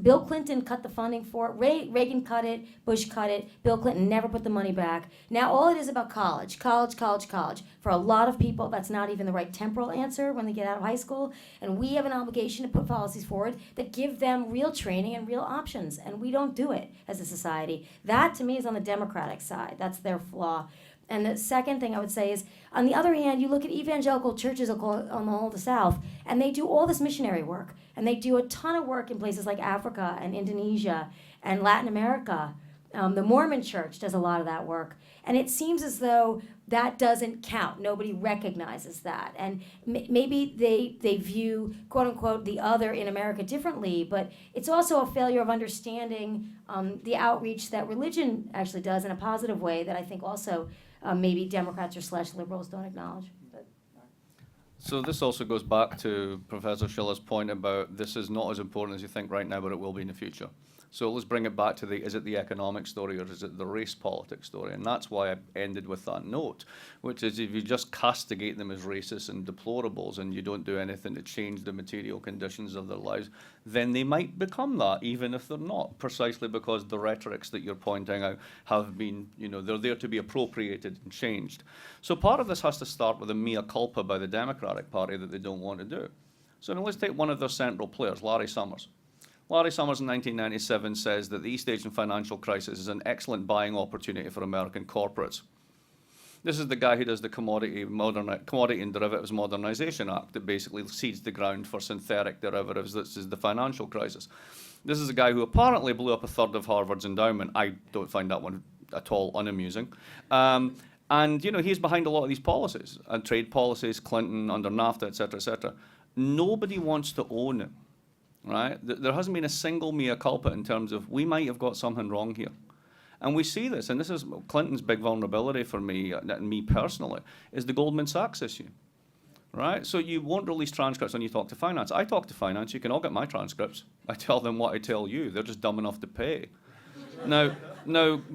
Bill Clinton cut the funding for it. Reagan cut it. Bush cut it. Bill Clinton never put the money back. Now all it is about college. For a lot of people, that's not even the right temporal answer when they get out of high school. And we have an obligation to put policies forward that give them real training and real options. And we don't do it as a society. That, to me, is on the Democratic side. That's their flaw. And the second thing I would say is, on the other hand, you look at evangelical churches on the whole of the South, and they do all this missionary work. And they do a ton of work in places like Africa and Indonesia and Latin America. The Mormon Church does a lot of that work. And it seems as though that doesn't count. Nobody recognizes that. And maybe they view, quote unquote, the other in America differently, but it's also a failure of understanding the outreach that religion actually does in a positive way that I think also maybe Democrats or / liberals don't acknowledge. So this also goes back to Professor Schiller's point about this is not as important as you think right now, but it will be in the future. So let's bring it back to is it the economic story or is it the race politics story? And that's why I ended with that note, which is if you just castigate them as racists and deplorables and you don't do anything to change the material conditions of their lives, then they might become that, even if they're not, precisely because the rhetorics that you're pointing out have been, they're there to be appropriated and changed. So part of this has to start with a mea culpa by the Democratic Party that they don't want to do. So now let's take one of their central players, Larry Summers. Larry Summers in 1997 says that the East Asian financial crisis is an excellent buying opportunity for American corporates. This is the guy who does the Commodity and Derivatives Modernization Act that basically seeds the ground for synthetic derivatives. This is the financial crisis. This is a guy who apparently blew up a third of Harvard's endowment. I don't find that one at all unamusing. And he's behind a lot of these policies, and trade policies, Clinton, under NAFTA, et cetera, et cetera. Nobody wants to own it. Right? There hasn't been a single mea culpa in terms of we might have got something wrong here. And we see this, and this is Clinton's big vulnerability for me, and me personally, is the Goldman Sachs issue. Right? So you won't release transcripts when you talk to finance. I talk to finance, you can all get my transcripts. I tell them what I tell you, they're just dumb enough to pay. Now,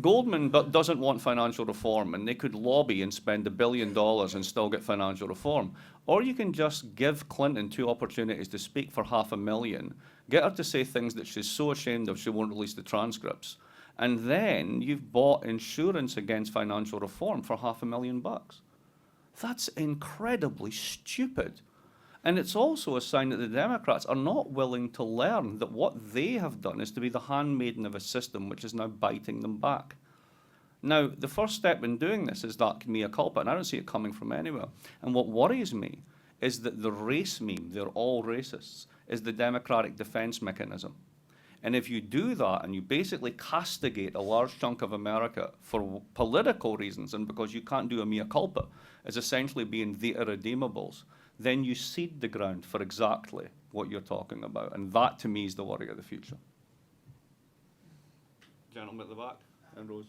Goldman doesn't want financial reform, and they could lobby and spend $1 billion and still get financial reform. Or you can just give Clinton 2 opportunities to speak for $500,000, get her to say things that she's so ashamed of she won't release the transcripts, and then you've bought insurance against financial reform for $500,000. That's incredibly stupid. And it's also a sign that the Democrats are not willing to learn that what they have done is to be the handmaiden of a system which is now biting them back. Now, the first step in doing this is that mea culpa, and I don't see it coming from anywhere. And what worries me is that the race meme, they're all racists, is the Democratic defense mechanism. And if you do that and you basically castigate a large chunk of America for political reasons and because you can't do a mea culpa as essentially being the irredeemables, then you seed the ground for exactly what you're talking about. And that, to me, is the worry of the future. Gentleman at the back, and Rose.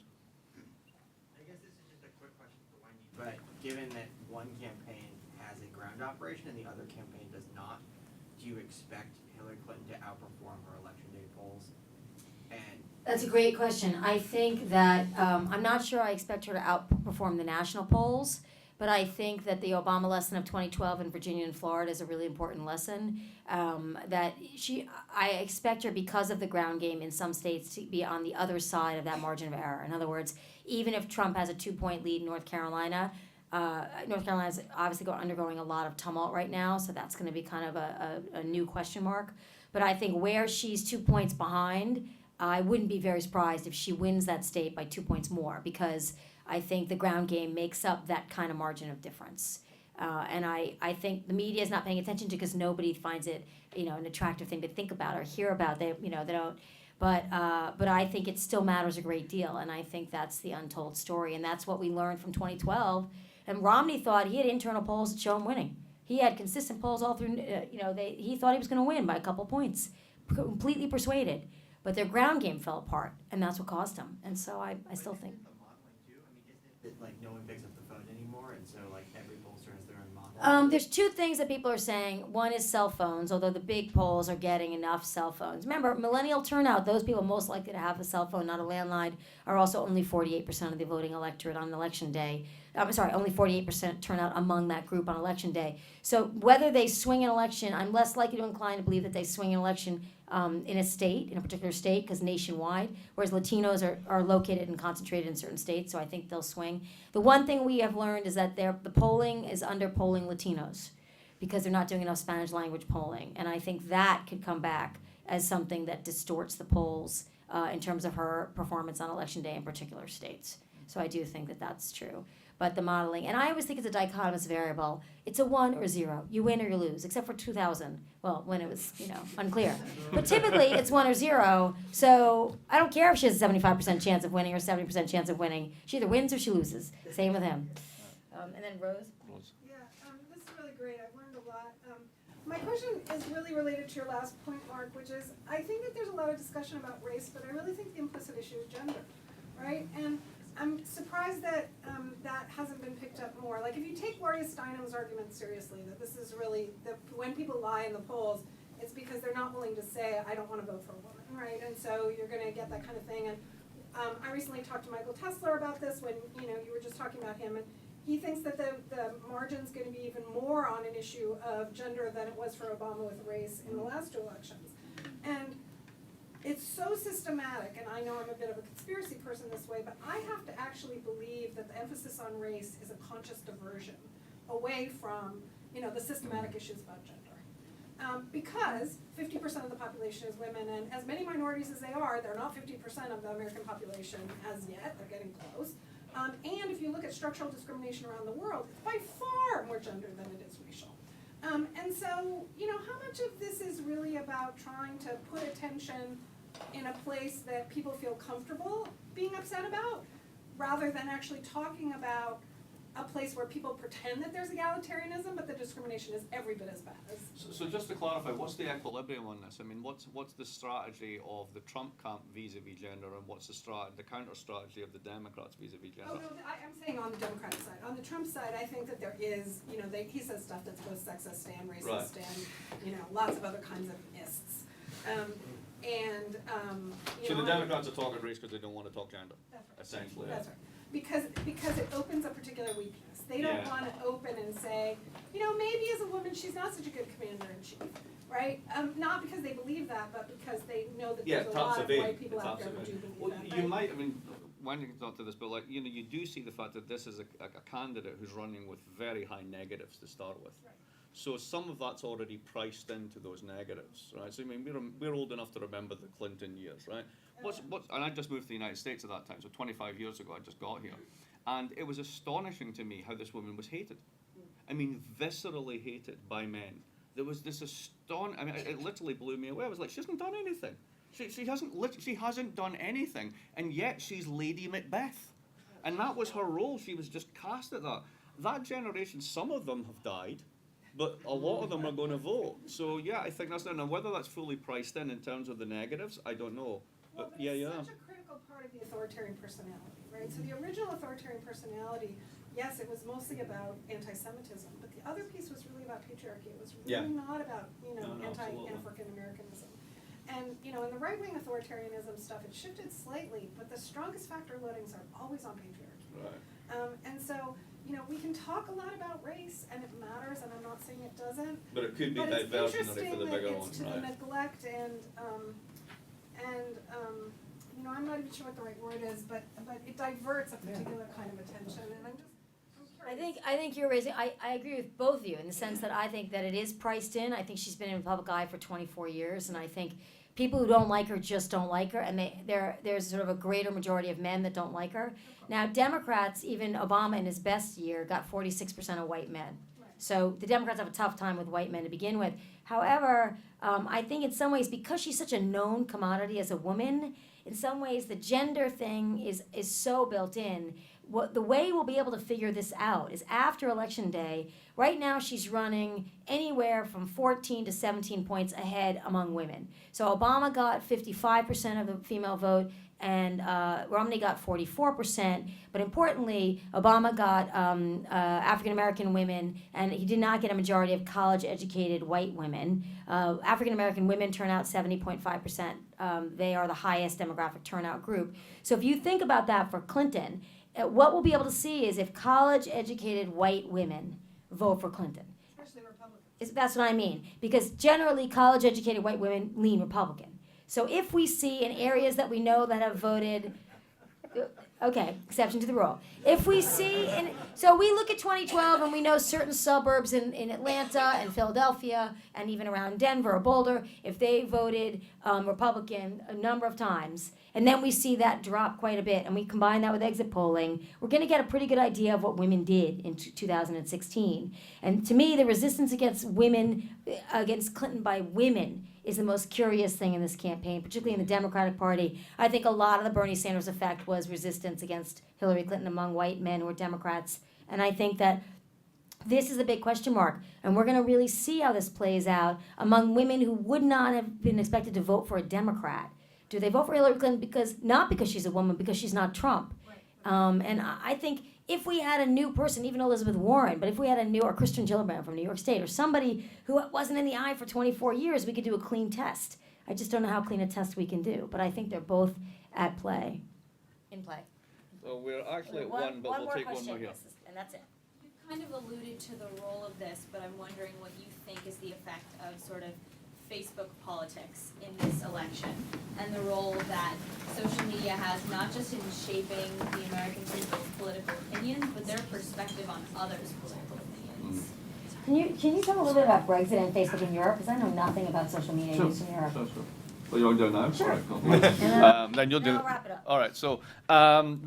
I guess this is just a quick question for Wendy, but given that one campaign has a ground operation and the other campaign does not, do you expect Hillary Clinton to outperform her election day polls? And That's a great question. I think that I'm not sure I expect her to outperform the national polls, But I think that the Obama lesson of 2012 in Virginia and Florida is a really important lesson. I expect her, because of the ground game in some states, to be on the other side of that margin of error. In other words, even if Trump has a 2-point lead in North Carolina is obviously undergoing a lot of tumult right now, so that's going to be kind of a new question mark. But I think where she's 2 points behind, I wouldn't be very surprised if she wins that state by 2 points more, because I think the ground game makes up that kind of margin of difference. And I think the media is not paying attention to it because nobody finds it, an attractive thing to think about or hear about. They don't. But I think it still matters a great deal, and I think that's the untold story, and that's what we learned from 2012. And Romney thought he had internal polls that show him winning. He had consistent polls all through. He thought he was going to win by a couple points, completely persuaded. But their ground game fell apart, and that's what caused him. And so I still think. The modeling too. I mean, isn't it like no one picks up the phone anymore, and so like every pollster has their own model? There's two things that people are saying. One is cell phones, although the big polls are getting enough cell phones. Remember, millennial turnout, those people most likely to have a cell phone, not a landline, are also only 48% of the voting electorate on election day. Only 48% turnout among that group on election day. So whether they swing an election, I'm less likely to incline to believe that they swing an election in a particular state, because nationwide, whereas Latinos are located and concentrated in certain states, so I think they'll swing. The one thing we have learned is that the polling is under-polling Latinos because they're not doing enough Spanish language polling, and I think that could come back as something that distorts the polls in terms of her performance on election day in particular states. So I do think that that's true. But the modeling, and I always think it's a dichotomous variable. It's a 1 or 0. You win or you lose, except for 2000. Well, when it was, unclear. But typically, it's 1 or 0. So I don't care if she has a 75% chance of winning or 70% chance of winning. She either wins or she loses. Same with him. And then Rose? Yeah, this is really great. I've learned a lot. My question is really related to your last point, Mark, which is, I think that there's a lot of discussion about race, but I really think the implicit issue is gender, right? And I'm surprised that that hasn't been picked up more. Like, if you take Gloria Steinem's argument seriously, that this is really, that when people lie in the polls, it's because they're not willing to say, I don't want to vote for a woman, right? And so you're going to get that kind of thing. And I recently talked to Michael Tesler about this when, you were just talking about him, and he thinks that the margin's going to be even more on an issue of gender than it was for Obama with race in the last two elections. And it's so systematic, and I know I'm a bit of a conspiracy person this way, but I have to actually believe that the emphasis on race is a conscious diversion away from, the systematic issues about gender. Because 50% of the population is women, and as many minorities as they are, they're not 50% of the American population as yet. They're getting close. And if you look at structural discrimination around the world, it's by far more gender than it is racial. And so, how much of this is really about trying to put attention in a place that people feel comfortable being upset about, rather than actually talking about a place where people pretend that there's egalitarianism, but the discrimination is every bit as bad as. So just to clarify, what's the equilibrium on this? I mean, what's the strategy of the Trump camp vis-a-vis gender, and what's the counter strategy of the Democrats vis-a-vis gender? Oh no, I'm saying on the Democratic side. On the Trump side, I think that there is, he says stuff that's both sexist and racist, and lots of other kinds of ists. So the Democrats are talking race because they don't want to talk gender, that's right. essentially. That's right. Because it opens a particular weakness. They don't want to open and say, maybe as a woman she's not such a good commander-in-chief, right? Not because they believe that, but because they know that there's a lot of white people out there who do believe that. You might, Wendy can talk to this, but you do see the fact that this is a candidate who's running with very high negatives to start with. Right. So some of that's already priced into those negatives, right? So we're old enough to remember the Clinton years, right? And I just moved to the United States at that time, so 25 years ago I just got here. And it was astonishing to me how this woman was hated. Viscerally hated by men. There was this it literally blew me away. I was like, she hasn't done anything. She hasn't done anything, and yet she's Lady Macbeth. And that was her role. She was just cast at that. That generation, some of them have died, but a lot of them are going to vote. So yeah, I think that's now whether that's fully priced in terms of the negatives, I don't know. Well, but it's such a critical part of the authoritarian personality, right? So the original authoritarian personality, yes, it was mostly about anti-Semitism, but the other piece was really about patriarchy. It was really not about, anti-African Americanism. And, in the right-wing authoritarianism stuff, it shifted slightly, but the strongest factor loadings are always on patriarchy. Right. And so, we can talk a lot about race and it matters, and I'm not saying it doesn't. But it could be But it's diversionary interesting for the that bigger it's one, to the right? neglect and I'm not even sure what the right word is, but it diverts a particular kind of attention, and I'm curious. I think you're raising, I agree with both of you in the sense that I think that it is priced in. I think she's been in the public eye for 24 years, and I think people who don't like her just don't like her, and there's sort of a greater majority of men that don't like her. Now, Democrats, even Obama in his best year, got 46% of white men. So the Democrats have a tough time with white men to begin with. However, I think in some ways, because she's such a known commodity as a woman, in some ways the gender thing is so built in. The way we'll be able to figure this out is after Election Day. Right now she's running anywhere from 14 to 17 points ahead among women. So Obama got 55% of the female vote, and Romney got 44%. But importantly, Obama got African American women, and he did not get a majority of college-educated white women. African American women turn out 70.5%. They are the highest demographic turnout group. So if you think about that for Clinton, what we'll be able to see is if college-educated white women vote for Clinton. Especially Republicans. That's what I mean. Because generally, college-educated white women lean Republican. So if we see in areas that we know that have voted, okay, exception to the rule. If we see, so we look at 2012 and we know certain suburbs in Atlanta and Philadelphia and even around Denver or Boulder, if they voted Republican a number of times, and then we see that drop quite a bit, and we combine that with exit polling, we're going to get a pretty good idea of what women did in 2016. And to me, the resistance against women, against Clinton by women, is the most curious thing in this campaign, particularly in the Democratic Party. I think a lot of the Bernie Sanders effect was resistance against Hillary Clinton among white men who are Democrats. And I think that this is a big question mark. And we're going to really see how this plays out among women who would not have been expected to vote for a Democrat. Do they vote for Hillary Clinton not because she's a woman, because she's not Trump? And I think if we had a new person, even Elizabeth Warren, but if we had or Kristen Gillibrand from New York State, or somebody who wasn't in the eye for 24 years, we could do a clean test. I just don't know how clean a test we can do, but I think they're both in play. So we're actually at one, but we'll take one more here. And that's it. You kind of alluded to the role of this, but I'm wondering what you think is the effect of sort of Facebook politics in this election, and the role that social media has, not just in shaping the American people's political opinions, but their perspective on others' political opinions. Can you talk a little bit about Brexit and Facebook in Europe? Because I know nothing about social media use in Europe. Sure. Well, you want to do it now? Sure. All right, cool. Then you'll do I'll wrap it up. All right. So,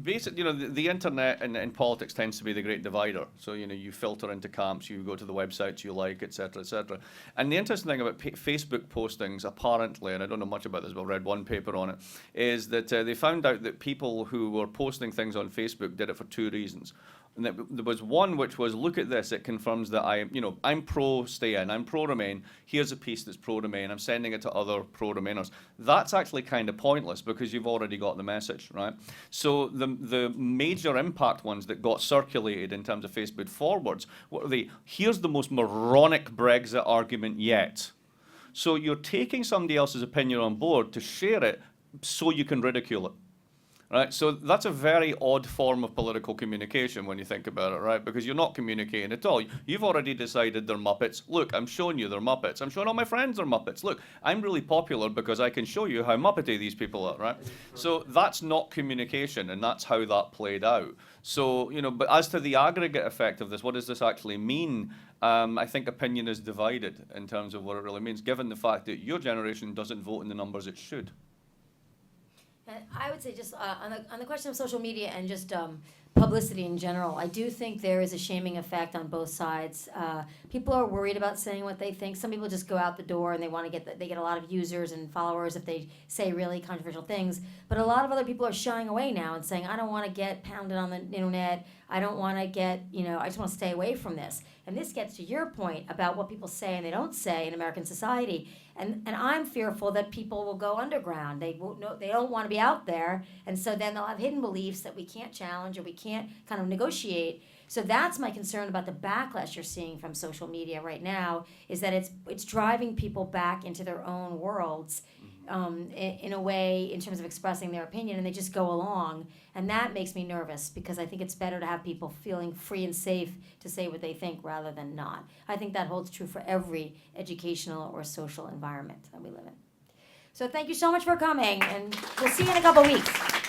basically, the internet and politics tends to be the great divider. So, you filter into camps, you go to the websites you like, et cetera, et cetera. And the interesting thing about Facebook postings, apparently, and I don't know much about this, but I read one paper on it, is that they found out that people who were posting things on Facebook did it for two reasons. And there was one which was, look at this, it confirms that I'm pro stay in, I'm pro remain, here's a piece that's pro remain, I'm sending it to other pro remainers. That's actually kind of pointless because you've already got the message, right? So the major impact ones that got circulated in terms of Facebook forwards, what are they? Here's the most moronic Brexit argument yet. So you're taking somebody else's opinion on board to share it so you can ridicule it. Right, so that's a very odd form of political communication when you think about it, right? Because you're not communicating at all. You've already decided they're Muppets. Look, I'm showing you they're Muppets. I'm showing all my friends they're Muppets. Look, I'm really popular because I can show you how Muppety these people are, right? So that's not communication, and that's how that played out. So, but as to the aggregate effect of this, what does this actually mean? I think opinion is divided in terms of what it really means, given the fact that your generation doesn't vote in the numbers it should. I would say just on the question of social media and just publicity in general, I do think there is a shaming effect on both sides. People are worried about saying what they think. Some people just go out the door and they want to they get a lot of users and followers if they say really controversial things. But a lot of other people are shying away now and saying, I don't want to get pounded on the internet. I don't want to get, I just want to stay away from this. And this gets to your point about what people say and they don't say in American society. And I'm fearful that people will go underground. They don't want to be out there, and so then they'll have hidden beliefs that we can't challenge or we can't kind of negotiate. So that's my concern about the backlash you're seeing from social media right now, is that it's driving people back into their own worlds. in a way in terms of expressing their opinion, and they just go along. And that makes me nervous because I think it's better to have people feeling free and safe to say what they think rather than not. I think that holds true for every educational or social environment that we live in. So thank you so much for coming, and we'll see you in a couple weeks.